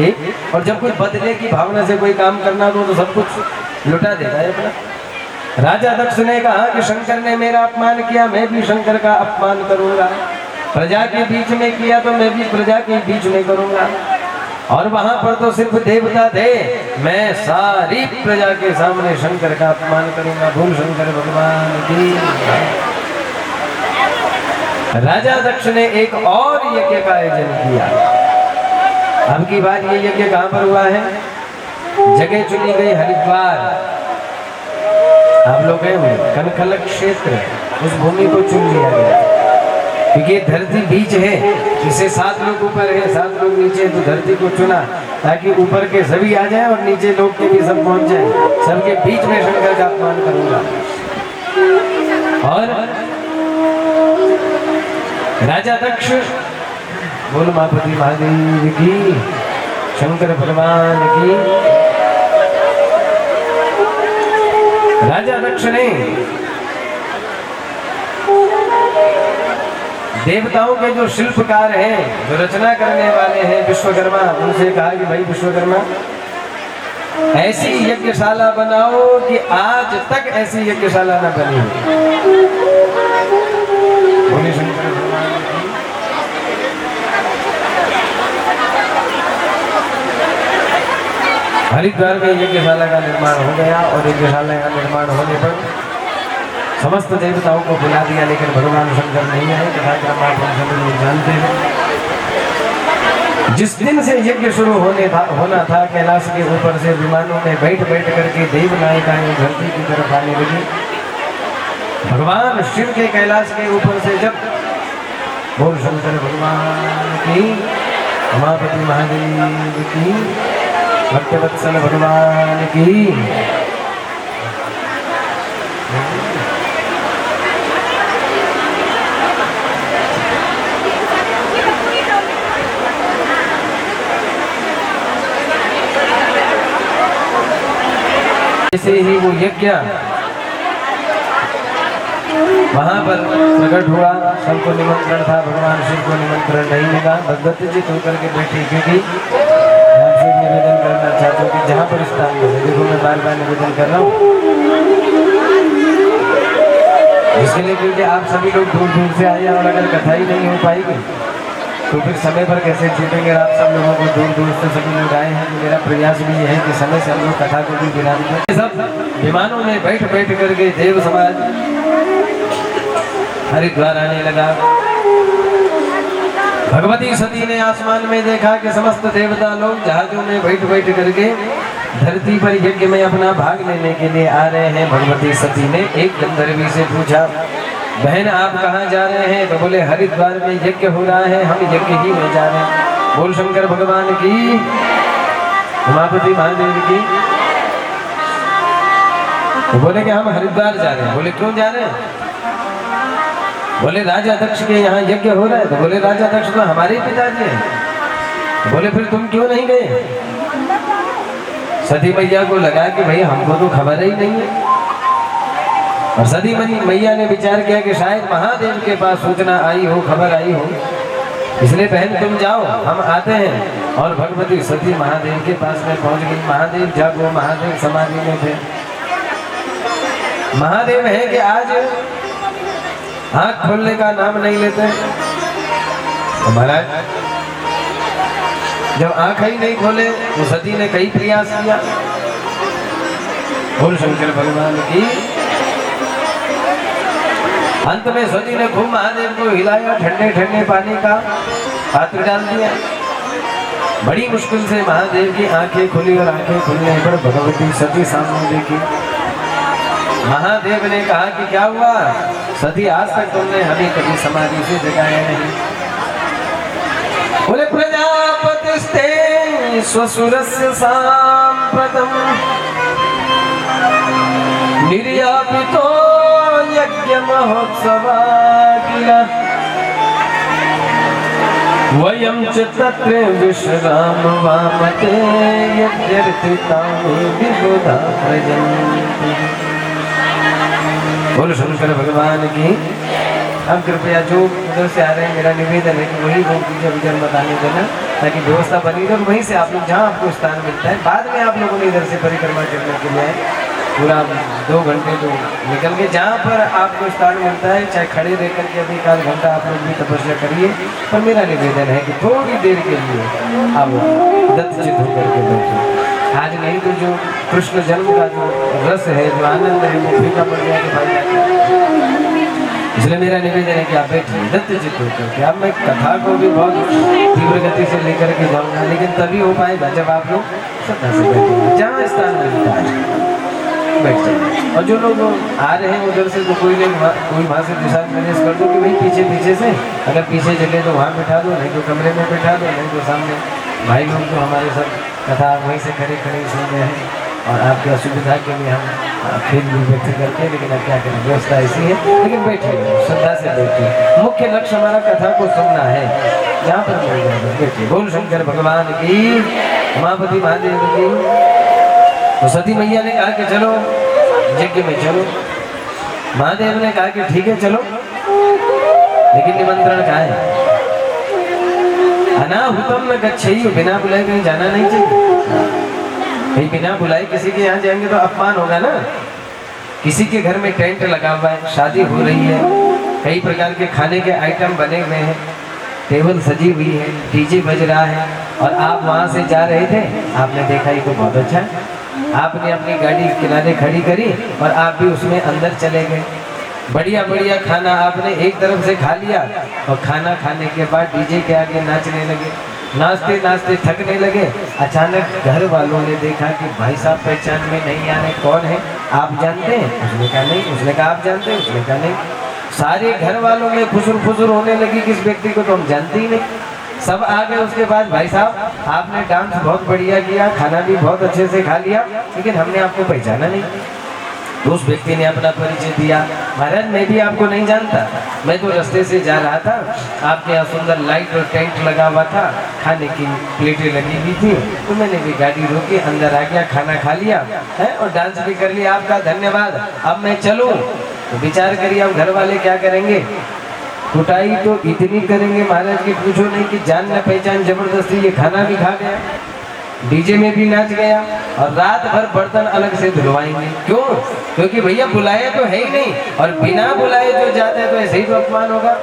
[SPEAKER 1] एक, और जब कोई बदले की भावना से कोई काम करना हो तो सब कुछ लुटा देता है अपना। राजा दक्ष ने कहा कि शंकर ने मेरा अपमान किया, मैं भी शंकर का अपमान करूंगा। प्रजा के बीच में किया तो मैं भी प्रजा के बीच में करूंगा। और वहां पर तो सिर्फ देवता थे, मैं सारी प्रजा के सामने शंकर का अपमान करूंगा। बोल शंकर भगवान की। राजा दक्ष ने एक और यज्ञ का आयोजन किया। अब की बात ये यज्ञ कहां पर हुआ है? जगह चुनी गई हरिद्वार। आप लोग हैं कनखल क्षेत्र, उस भूमि को चुन लिया गया क्योंकि ये धरती बीच है, इसे 7 लोग ऊपर है 7 लोग नीचे, तो धरती को चुना ताकि ऊपर के सभी आ जाए और नीचे लोग के भी सब पहुंच जाए। सबके बीच में शंकर का अपमान करूंगा। और राजा दक्ष, बोल मापति महादेव की, शंकर भगवान की। राजा दक्ष ने देवताओं के जो शिल्पकार हैं, जो रचना करने वाले हैं विश्वकर्मा, उनसे कहा कि भाई विश्वकर्मा ऐसी यज्ञशाला बनाओ कि आज तक ऐसी यज्ञशाला न बनी हो। बोले शंकर भगवान की। हरिद्वार में यज्ञशाला का निर्माण हो गया और यज्ञशाला का निर्माण होने पर समस्त देवताओं को बुला दिया, लेकिन भगवान शंकर नहीं आए। कथा सभी लोग जानते हैं। जिस दिन से यज्ञ शुरू होना था, कैलाश के ऊपर से विमानों में बैठ करके देव नायिकाएं धरती की तरफ आने लगी। भगवान शिव के कैलाश के ऊपर से जब बोल शंकर भगवान की, उमापति महादेव की, भक्तवत्सल भगवान की। जैसे ही वो यज्ञ वहां पर प्रकट हुआ, सबको निमंत्रण था, भगवान शिव को निमंत्रण नहीं मिला। भगवती जी होकर के बैठी, क्योंकि आपसे निवेदन करना चाहता हूँ कि जहाँ पर स्थान मिले, देखो मैं बार बार निवेदन कर रहा हूँ इसके लिए, क्योंकि आप सभी लोग दूर दूर से आए और अगर कथा ही नहीं हो पाएगी तो फिर समय पर कैसे छूटेंगे। आप सब लोगों को दूर दूर से सभी लोग आए हैं, तो मेरा प्रयास भी है कि समय से हम लोग कथा को भी विराम दें। सब विमानों में बैठ करके देव समाज हरिद्वार आने लगा। भगवती सती ने आसमान में देखा कि समस्त देवता लोग जहाजों में बैठ करके धरती पर यज्ञ में अपना भाग लेने के लिए आ रहे हैं। भगवती सती ने एक गंधर्वी से पूछा, बहन आप कहाँ जा रहे हैं? तो बोले हरिद्वार में यज्ञ हो रहा है, हम यज्ञ ही में जा रहे हैं। बोल शंकर भगवान की, उमापति महादेव की। तो बोले कि हम हरिद्वार जा रहे हैं। बोले क्यों जा रहे हैं? बोले राजा दक्ष के यहाँ यज्ञ हो रहा है। तो बोले राजा दक्ष तो हमारे ही पिताजी हैं। तो बोले फिर तुम क्यों नहीं गए? सती मैया को लगा कि भाई हमको तो खबर ही नहीं है, और सती मैया ने विचार किया कि शायद महादेव के पास सूचना आई हो, खबर आई हो, इसलिए बहन तुम जाओ, हम आते हैं। और भगवती सती महादेव के पास में पहुंच गई। महादेव जागो, महादेव समाधि में थे। महादेव है कि आज आंख खोलने का नाम नहीं लेते। तो महाराज जब आंख ही नहीं खोले तो सती ने कई प्रयास किया। बोल शंकर भगवान की। अंत में सती ने खूब महादेव को हिलाया, ठंडे ठंडे पानी का पात्र डाल दिया। बड़ी मुश्किल से महादेव की आंखें खुली, और आंखें खुलने पर भगवती सती सामने देखी। महादेव ने कहा कि क्या हुआ सती, आज तक तुमने हमें कभी समाधि से जगाया नहीं। बोले प्रजापतिस्ते स्वसुरस्य सांप्रतम निर्यापितो यज्ञ महोत्सवा किल वयं च तत्र विश्राम वामते यज्ञर्थितानि विबुधा प्रजन्ति। बोल शंकर भगवान की। अब कृपया जो उधर से आ रहे हैं, मेरा निवेदन है कि वही लोग दीजिए, विजय बताने देना, ताकि व्यवस्था बनी रहे। वहीं से आप लोग जहाँ आपको स्थान मिलता है, बाद में आप लोगों ने इधर से परिक्रमा करने के लिए आए, पूरा 2 घंटे तो निकल के जहाँ पर आपको स्थान मिलता है, चाहे खड़े रह करके अभी 1 घंटा आप लोग भी तपस्या करिए। पर मेरा निवेदन है कि थोड़ी देर के लिए आप दत्तचित होकर के बैठे। आज नहीं तो जो कृष्ण जन्म का जो रस है, जो आनंद है, वो फीका पड़ गया कि भाई इसलिए मेरा निवेदन है कि आप बैठिए दत्त चित्त होकर के। अब मैं कथा को भी बहुत तीव्र गति से लेकर के जाऊंगा, लेकिन तभी हो पाएगा जब आप लोग श्रद्धा से बैठेंगे, जहाँ स्थान मिलता है बैठ जाए। और जो लोग आ रहे हैं उधर से, तो कोई वहाँ से दिशा निर्देश कर दो कि भाई पीछे पीछे से, अगर पीछे जगह तो वहाँ बैठा दो, नहीं तो कमरे में बैठा दो, नहीं तो सामने भाई लोग जो हमारे सब कथा वहीं से खड़े खड़े सुन रहे हैं। और आपकी असुविधा के लिए हम फिर भी व्यक्त करते हैं, लेकिन अब क्या करें, व्यवस्था ऐसी है। लेकिन बैठिए, श्रद्धा से बैठिए। मुख्य लक्ष्य हमारा कथा को सुनना है, जहाँ पर मिल जाए बैठिए। बोल शंकर भगवान की, उमापति महादेव की। तो सती मैया ने कहा कि चलो यज्ञ में चलो। महादेव ने कहा कि ठीक है चलो, लेकिन निमंत्रण कहाँ है? अनाहुतम न गच्छेयु, बिना बुलाए कहीं जाना नहीं चाहिए। कहीं बिना बुलाए किसी के यहाँ जाएंगे तो अपमान होगा ना। किसी के घर में टेंट लगा हुआ है, शादी हो रही है, कई प्रकार के खाने के आइटम बने हुए हैं, टेबल सजी हुई है, डीजे बज रहा है, और आप वहाँ से जा रहे थे, आपने देखा ये तो बहुत अच्छा है, आपने अपनी गाड़ी किनारे खड़ी करी और आप भी उसमें अंदर चले गए। बढ़िया बढ़िया खाना आपने एक तरफ से खा लिया, और खाना खाने के बाद डीजे के आगे नाचने लगे। नाचते नाचते थकने लगे। अचानक घर वालों ने देखा कि भाई साहब पहचान में नहीं आ रहे, कौन है, आप जानते हैं? उसने कहा नहीं। उसने कहा आप जानते हैं? उसने कहा नहीं। सारे घर वालों में खुसुर फुसुर होने लगी, किस व्यक्ति को तो हम जानते ही नहीं। सब आ गए उसके बाद, भाई साहब आपने डांस बहुत बढ़िया किया, खाना भी बहुत अच्छे से खा लिया, लेकिन हमने आपको पहचाना नहीं। तो उस व्यक्ति ने अपना परिचय दिया, महाराज मैं भी आपको नहीं जानता, मैं तो रास्ते से जा रहा था, आपके यहाँ सुंदर लाइट और टेंट लगा हुआ था, खाने की प्लेटें लगी हुई थी, तो मैंने भी गाड़ी रोकी, अंदर आ गया, खाना खा लिया है और डांस भी कर लिया, आपका धन्यवाद। अब मैं चलूँ? तो विचार करिए अब घर वाले क्या करेंगे। कुटाई तो इतनी करेंगे महाराज की पूछो नहीं, कि जान न पहचान जबरदस्ती ये खाना भी खा गया, डीजे में भी नाच गया, और रात भर बर्तन अलग से धुलवाएंगे। क्यों? क्योंकि भैया बुलाया तो है ही नहीं, और बिना बुलाए जो जाते हैं तो ऐसे ही तो अपमान होगा।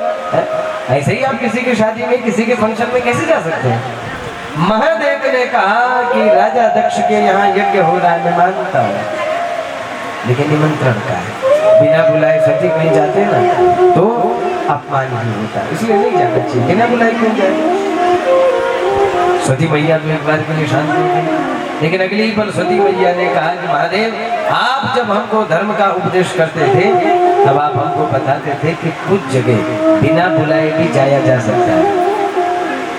[SPEAKER 1] ऐसे ही आप किसी की शादी में, किसी के फंक्शन में कैसे जा सकते हैं? महादेव ने कहा कि राजा दक्ष के यहाँ यज्ञ हो रहा है, मैं मानता हूँ, लेकिन निमंत्रण का है, बिना बुलाए सटीक नहीं जाते ना तो अपमान ही होता है, इसलिए नहीं जाना चाहिए। बिना बुलाए क्यों जाए? सती मैया तो एक बार के लिए शांत हो गई, लेकिन अगली पल सती मैया ने कहा कि महादेव आप जब हमको धर्म का उपदेश करते थे तब आप हमको बताते थे कि कुछ जगह बिना बुलाए भी जाया जा सकता है।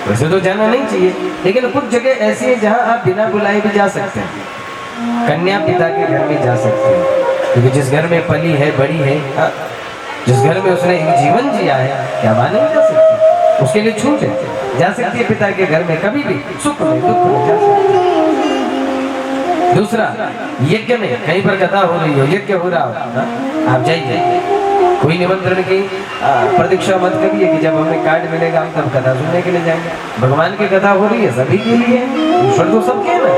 [SPEAKER 1] वैसे तो जाना नहीं चाहिए, लेकिन कुछ जगह ऐसी है जहाँ आप बिना बुलाए भी जा सकते हैं। कन्या पिता के घर में जा सकते हैं, क्योंकि जिस घर में पली है, बड़ी है, जिस घर में उसने एक जीवन जिया है, क्या माने नहीं जा सकती, उसके लिए छूट है, जा सकती है पिता के घर में कभी भी, सुख में दुख में जा सकती है। दूसरा, यज्ञ में कहीं पर कथा हो रही हो, यज्ञ हो रहा हो, आप जाइए, कोई निमंत्रण की प्रतीक्षा मत करिए कि जब हमें कार्ड मिलेगा हम तब कथा सुनने के लिए जाएंगे। भगवान की कथा हो रही है सभी के लिए, ईश्वर तो सबके है ना।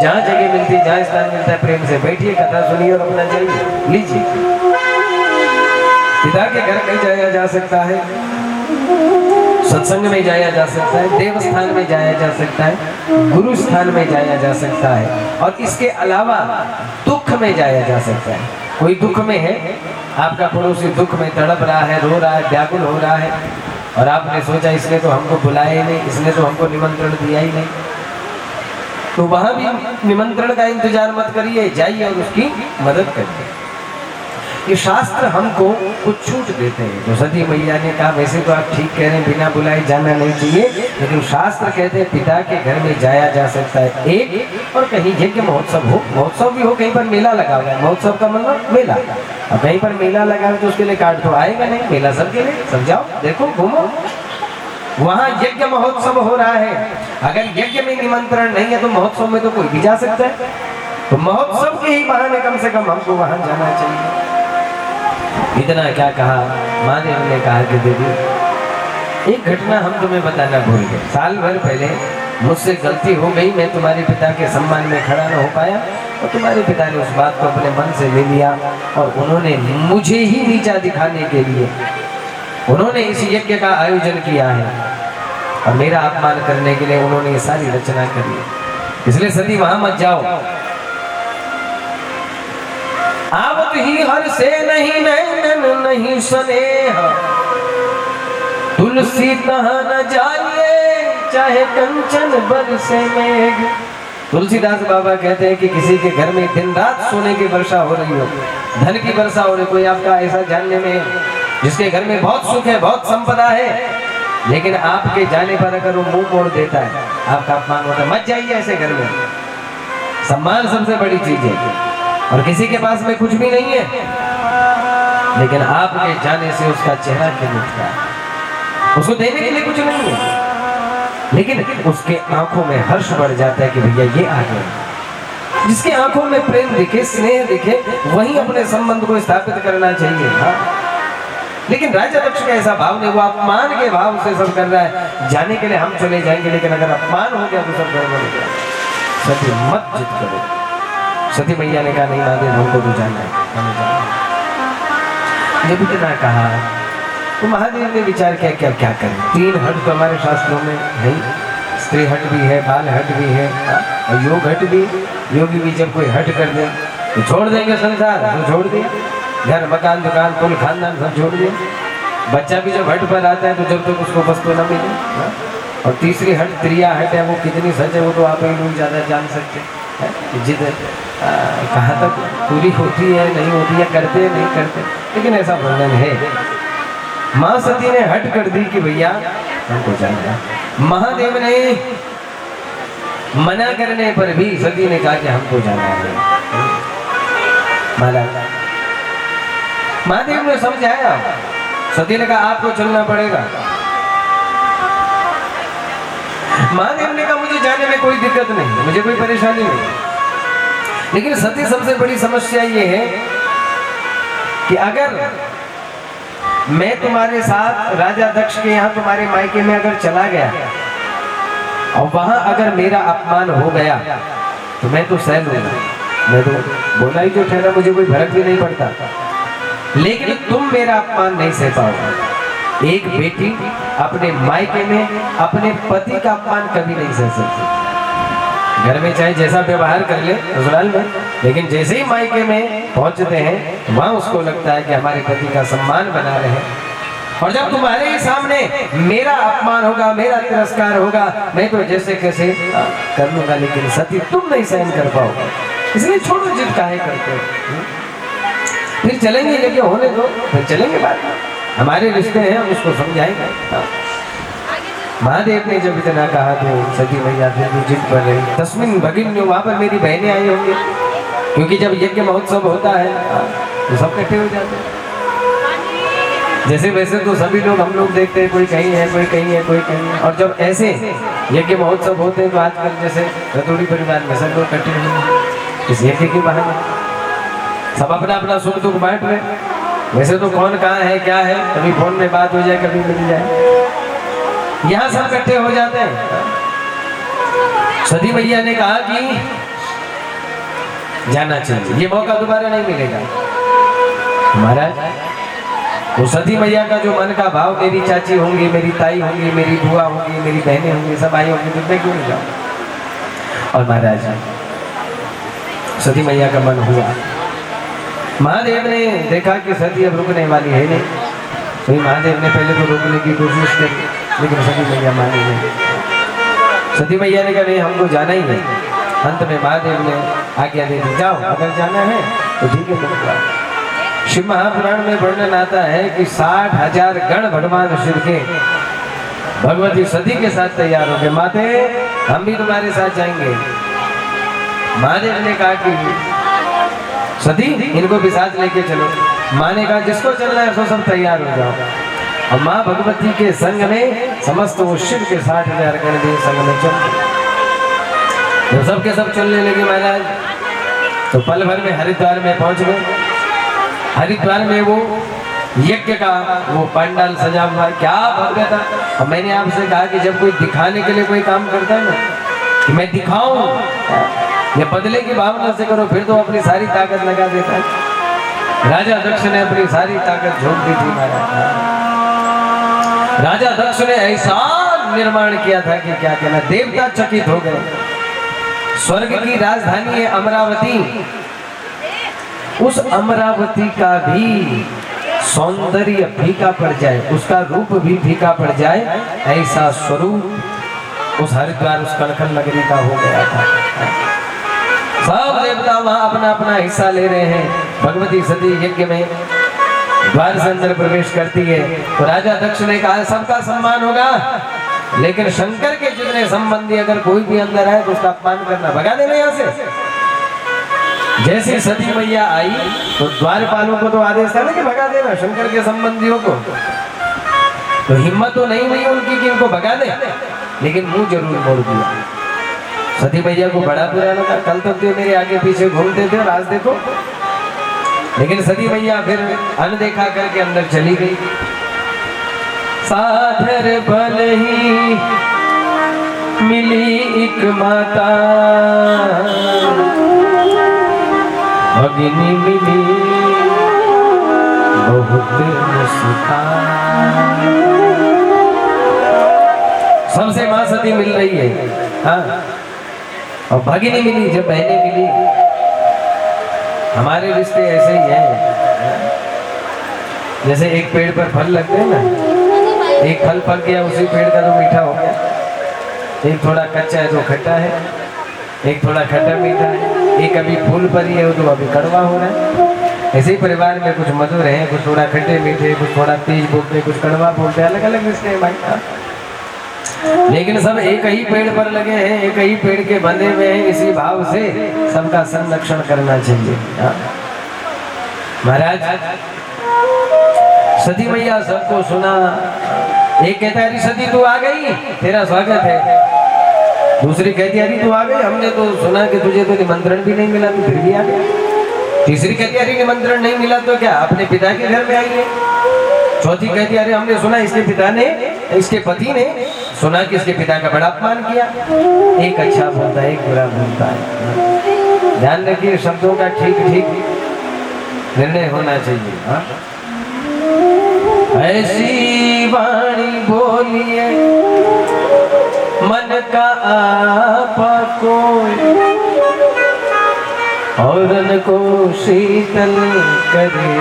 [SPEAKER 1] जहाँ जगह मिलती है, जहाँ स्थान मिलता है, प्रेम से बैठिए, कथा सुनिए और अपना जाइए, लीजिए। पिता के घर कहीं जाया जा सकता है, सत्संग में जाया जा सकता है, देवस्थान में जाया जा सकता है, गुरु स्थान में जाया जा सकता है, और इसके अलावा दुख में जाया जा सकता है। कोई दुख में है, आपका पड़ोसी दुख में तड़प रहा है, रो रहा है, व्याकुल हो रहा है, और आपने सोचा इसने तो हमको बुलाया ही नहीं, इसने तो हमको निमंत्रण दिया ही नहीं, तो वहां भी निमंत्रण का इंतजार मत करिए, जाइए और उसकी मदद करिए। ये शास्त्र हमको कुछ छूट देते हैं। तो सती मैया ने कहा वैसे तो आप ठीक कह रहे हैं, बिना बुलाए जाना नहीं चाहिए, लेकिन शास्त्र कहते हैं पिता के घर में जाया जा सकता है एक, और कहीं यज्ञ महोत्सव हो, महोत्सव भी हो, कहीं पर मेला लगा हुआ है, महोत्सव का मतलब मेला, अब कहीं पर मेला लगा है तो उसके लिए कार्ड तो आएगा नहीं, मेला सबके लिए, समझाओ, देखो घूमो, वहाँ यज्ञ महोत्सव हो रहा है। अगर यज्ञ में निमंत्रण नहीं है तो महोत्सव में तो कोई भी जा सकता है, तो महोत्सव के ही बहाने कम से कम हमको वहां जाना चाहिए। इतना क्या कहा, महादेव ने कहा कि देवी एक घटना हम तुम्हें बताना भूल गए, साल भर पहले मुझसे गलती हो गई, मैं तुम्हारे पिता के सम्मान में खड़ा न हो पाया, और तुम्हारे पिता ने उस बात को अपने मन से ले लिया, और उन्होंने मुझे ही नीचा दिखाने के लिए उन्होंने इस यज्ञ का आयोजन किया है, और मेरा अपमान करने के लिए उन्होंने ये सारी रचना करी। इसलिए सदी वहां मत जाओ, आप बात ही हर से नहीं नैनन नहीं स्नेह, तुलसी तहाँ न जाइए चाहे कंचन बरसे मेघ। तुलसीदास बाबा कहते हैं कि किसी के घर में दिन रात सोने की वर्षा हो रही हो, धन की वर्षा हो रही, कोई आपका ऐसा जानने में जिसके घर में बहुत सुख है, बहुत संपदा है, लेकिन आपके जाने पर अगर वो मुंह मोड़ देता है, आपका अपमान होता है, मत जाइए ऐसे घर में। सम्मान सबसे बड़ी चीज है, और किसी के पास में कुछ भी नहीं है, लेकिन आपके जाने से उसका चेहरा खिल उठता है, उसको देने के लिए कुछ नहीं है, लेकिन उसके आंखों में हर्ष बढ़ जाता है कि भैया ये आ गए। जिसकी आंखों में प्रेम दिखे, स्नेह दिखे, वही अपने संबंध को स्थापित करना चाहिए। हाँ? लेकिन राजा दक्ष का ऐसा भाव नहीं, वो अपमान के भाव से सब कर रहा है, जाने के लिए हम चले जाएंगे, लेकिन अगर अपमान हो गया तो सब गड़बड़ हो गया। सती मत जिद करो। सती मैया ने कहा नहीं महादेव हमको तो जाना है, हमें जाना है। जब इतना कहा तो महादेव ने विचार किया क्या क्या करें। 3 हट तो हमारे शास्त्रों में है, स्त्री हट भी है, बाल हट भी है, और योग हट भी। योगी भी जब कोई हट कर दे तो छोड़ देंगे संसार, तो छोड़ दिया, घर मकान दुकान कुल खानदान सब छोड़ दिया। बच्चा भी जब हट पर आता है तो जब तक उसको वस्तु न मिले। और तीसरी हट त्रिया हट है, वो कितनी सच है वो तो आप ही लोग ज़्यादा जान सकते हैं। जिद कहाँ तक पूरी होती है नहीं होती है, करते नहीं करते, लेकिन ऐसा वर्णन है। माँ सती ने हट कर दी कि भैया हमको जाना है। महादेव ने मना करने पर भी सती ने कहा कि हमको जाना है। महादेव ने समझाया, सती ने कहा आपको चलना पड़ेगा। महादेव ने कहा मुझे जाने में कोई दिक्कत नहीं, मुझे कोई परेशानी नहीं, लेकिन सती सबसे बड़ी समस्या ये है कि अगर मैं तुम्हारे साथ राजा दक्ष के यहाँ तुम्हारे मायके में अगर चला गया और वहां अगर मेरा अपमान हो गया तो मैं तो सह लूंगा, मैं तो बोला ही जो ठहरा, मुझे कोई फर्क भी नहीं पड़ता, लेकिन तुम मेरा अपमान नहीं सह पाओगे। एक बेटी अपने मायके में अपने पति का अपमान कभी नहीं सह सकती। घर में चाहे जैसा व्यवहार कर ले ससुराल में, लेकिन जैसे ही मायके में पहुंचते हैं वहां उसको लगता है कि हमारे पति का सम्मान बना रहे। और जब तुम्हारे ही सामने मेरा अपमान होगा, मेरा तिरस्कार होगा, मैं तो जैसे कैसे कर लूंगा, लेकिन सती तुम नहीं सहन कर पाओगे, इसलिए छोड़ो जिद काहे करते हो। फिर चलेंगे, लेकिन होने दो, फिर चलेंगे बात, हमारे रिश्ते हैं, हम उसको समझाएंगे। महादेव ने जब इतना कहा तो सती मैया फिर भी जिद पर रही। तस्मिन भगिनी, वहाँ पर मेरी बहनें आई होंगी, क्योंकि जब यज्ञ महोत्सव होता है तो सब इकट्ठे हो जाते हैं। जैसे वैसे तो सभी लोग हम लोग देखते हैं, कोई कहीं है, कोई कहीं है, कोई कहीं है, और जब ऐसे यज्ञ महोत्सव होते हैं तो आजकल जैसे रतौड़ी परिवार में सब लोग इकट्ठे हुए इस यज्ञ के बहाने, सब अपना अपना सुख दुख बांट रहे। वैसे तो कौन कहाँ है क्या है, कभी फोन में बात हो जाए, कभी मिल जाए, यहाँ सब इकट्ठे हो जाते हैं। सती मैया ने कहा कि जाना चाहिए, ये मौका दोबारा नहीं मिलेगा। महाराज वो सती मैया का जो मन का भाव, मेरी चाची होंगी, मेरी ताई होंगी, मेरी बुआ होंगी, मेरी बहनें होंगी, सब आई होंगी, तो मैं क्यों नहीं जाऊँ। और महाराज सती मैया का मन हुआ। महादेव ने देखा कि सती अब रुकने वाली है नहीं, तो महादेव ने पहले तो रोकने की कोशिश करी, लेकिन सती मैया मानी नहीं। सती मैया ने कहा नहीं हमको जाना ही नहीं। अंत में महादेव ने आज्ञा दे दी, जाओ अगर जाना है तो ठीक है तुम जाओ। शिव महापुराण में वर्णन आता है कि 60,000 गण भगवान शिव के भगवती सती के साथ तैयार हो गए, माते हम भी तुम्हारे साथ जाएंगे। महादेव ने कहा कि सती इनको भी साथ लेके चलो। माँ ने कहा जिसको चलना है सो सब तैयार हो जाओ। और माँ भगवती के संग में समस्त वो शिव के 60,000 गण भी संग में चल गए। तो सबके सब चलने लगे महाराज, तो पल भर में हरिद्वार में पहुंच गए। हरिद्वार में वो यज्ञ का वो पंडाल सजा हुआ, क्या भव्यता। और मैंने आपसे कहा कि जब कोई दिखाने के लिए कोई काम करता है ना, कि मैं दिखाऊं या बदले की भावना से करो, फिर तो अपनी सारी ताकत लगा देता है। राजा दक्ष ने अपनी सारी ताकत झोंक दी थी महाराज। राजा दक्ष ने ऐसा निर्माण किया था कि क्या कहना, देवता चकित हो गए। स्वर्ग की राजधानी है अमरावती, उस अमरावती का भी सौंदर्य फीका पड़ जाए, उसका रूप भी फीका पड़ जाए, ऐसा स्वरूप उस हरिद्वार उस कनखन नगरी का हो गया था। सब देवता वहां अपना अपना हिस्सा ले रहे हैं। भगवती सती यज्ञ में द्वार से अंदर प्रवेश करती है तो राजा दक्ष ने कहा सबका सम्मान होगा, लेकिन शंकर के जितने संबंधी अगर कोई भी अंदर आए तो उसका अपमान करना, भगा देना यहाँ से। जैसे सती मैया आई तो द्वारपालों को तो आदेश था ना कि भगा देना शंकर के संबंधियों को, तो हिम्मत तो नहीं हुई उनकी कि इनको भगा दे, लेकिन मुंह जरूर मोड़ दिया। सती मैया को बड़ा बुरा लगा, कल तक तो मेरे आगे पीछे घूमते थे और आज देखो। लेकिन सती मैया फिर अनदेखा करके अंदर चली गई। साधर बल ही मिली एक माता, भगिनी मिली बहुत मुस्कान। सबसे मां सती मिल रही है, हाँ, और भगिनी मिली, जब बहनें मिली। हमारे रिश्ते ऐसे ही हैं, जैसे एक पेड़ पर फल लगते हैं ना, एक फल पक गया उसी पेड़ का तो मीठा हो गया, एक थोड़ा कच्चा है तो खट्टा है, एक थोड़ा खट्टा मीठा है, एक अभी फूल पर ही है तो अभी कड़वा हो रहा है। ऐसे ही परिवार में कुछ मधुर हैं, कुछ थोड़ा खट्टे मीठे, कुछ थोड़ा तेज बोलते, कुछ कड़वा बोलते, अलग अलग रिश्ते हैं भाई, लेकिन सब एक ही पेड़ पर लगे हैं, एक ही पेड़ के बंधे हुए हैं। इसी भाव से सबका संरक्षण करना चाहिए। महाराज सती मैया सबको सुना, एक कहता है अरे सती तू आ गई, तेरा स्वागत है। दूसरी कहती है अरे तू आ गई, हमने तो सुना कि तुझे तो निमंत्रण भी नहीं मिला, तू फिर भी आ गया। तीसरी कहती है अरे निमंत्रण नहीं मिला तो क्या अपने पिता के घर में आई है। चौथी कहती है अरे हमने सुना इसके पिता ने, इसके पति ने सुना कि इसके पिता का बड़ा अपमान किया। एक अच्छा बोलता है, एक बुरा बोलता है। ध्यान रखिए शब्दों का ठीक ठीक निर्णय होना चाहिए। हाँ? ऐसी वाणी बोलिए मन का आपा कोई, औरन को शीतल करे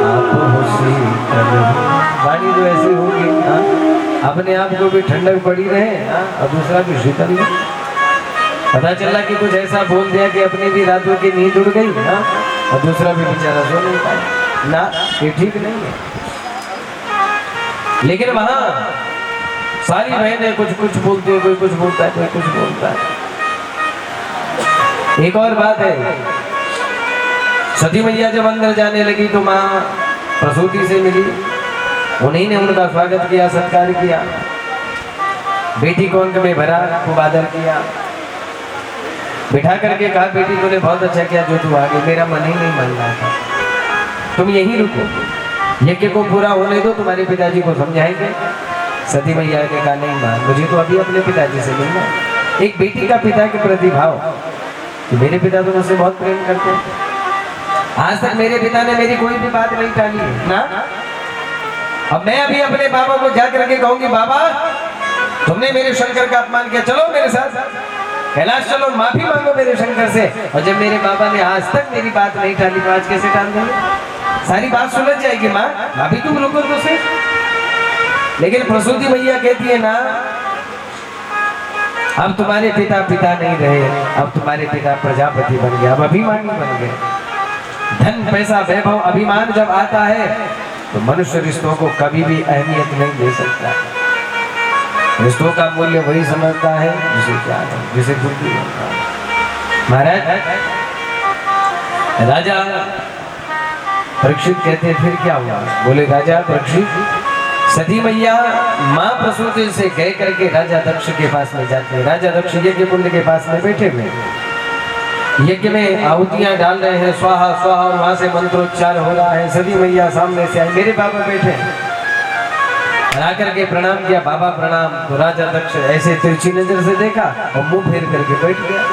[SPEAKER 1] आप हो शीतल। वाणी तो ऐसी होगी, हाँ, अपने आप को भी ठंडक पड़ी रहे, हाँ, और दूसरा भी शीतल। पता चला कि कुछ ऐसा बोल दिया कि अपनी भी रातों की नींद उड़ गई, हाँ, और दूसरा भी बेचारा सो नहीं पाया ना, ये ठीक नहीं है। लेकिन वहां सारी बहनें कुछ कुछ बोलती है, कोई कुछ बोलता है, कोई कुछ बोलता है। एक और बात है, सती मैया जब अंदर जाने लगी तो माँ प्रसूति से मिली, उन्हीं ने उनका स्वागत किया, सत्कार किया, बेटी को अंक में भरा, खूब आदर किया, बिठा करके कहा बेटी तूने बहुत अच्छा किया जो तू आ गई, मेरा मन ही नहीं मान रहा था, तुम यहीं रुको, यज्ञ को पूरा होने दो, तुम्हारे पिताजी को समझाएंगे। सती मैया ने कहा नहीं मां, मुझे तो अभी अपने पिताजी से मिलना। एक बेटी का पिता के प्रति भाव, तो मेरे पिता तो मुझसे बहुत प्रेम करते हैं, आज तक मेरे पिता ने मेरी कोई भी बात नहीं टाली ना। अब मैं अभी अपने बाबा को जा करके कहूंगी बाबा तुमने मेरे शंकर का अपमान किया, चलो मेरे साथ कैलाश चलो, माफी मांगो मेरे शंकर से। और जब मेरे बाबा ने आज तक मेरी बात नहीं टाली तो आज कैसे टाल देंगे? सारी बात सुलझ जाएगी माँ, अभी तुम रुको तो से। लेकिन प्रसूति मैया कहती है ना, अब तुम्हारे पिता पिता नहीं रहे, अब तुम्हारे पिता प्रजापति बन गए, अब अभिमानी बन गए। धन पैसा वैभव अभिमान जब आता है तो मनुष्य रिश्तों को कभी भी अहमियत नहीं दे सकता। रिश्तों का मूल्य वही समझता है जिसे क्या है, जिसे बुद्धि होता है। महाराज राजा परीक्षित कहते हैं फिर क्या हुआ? बोले राजा परीक्षित, सती मैया मां प्रसूति से कह करके राजा दक्ष के पास में जाते हैं। राजा दक्ष यज्ञ कुंड के पास में बैठे हुए, यज्ञ में आहुतियां डाल रहे हैं, स्वाहा स्वाहा, और वहां से मंत्रोच्चार हो रहा है। सती मैया सामने से आई, मेरे बाबा बैठे आकर के प्रणाम किया, बाबा प्रणाम। तो राजा दक्ष ऐसे तिरछी नजर से देखा और मुंह फेर करके बैठ गया।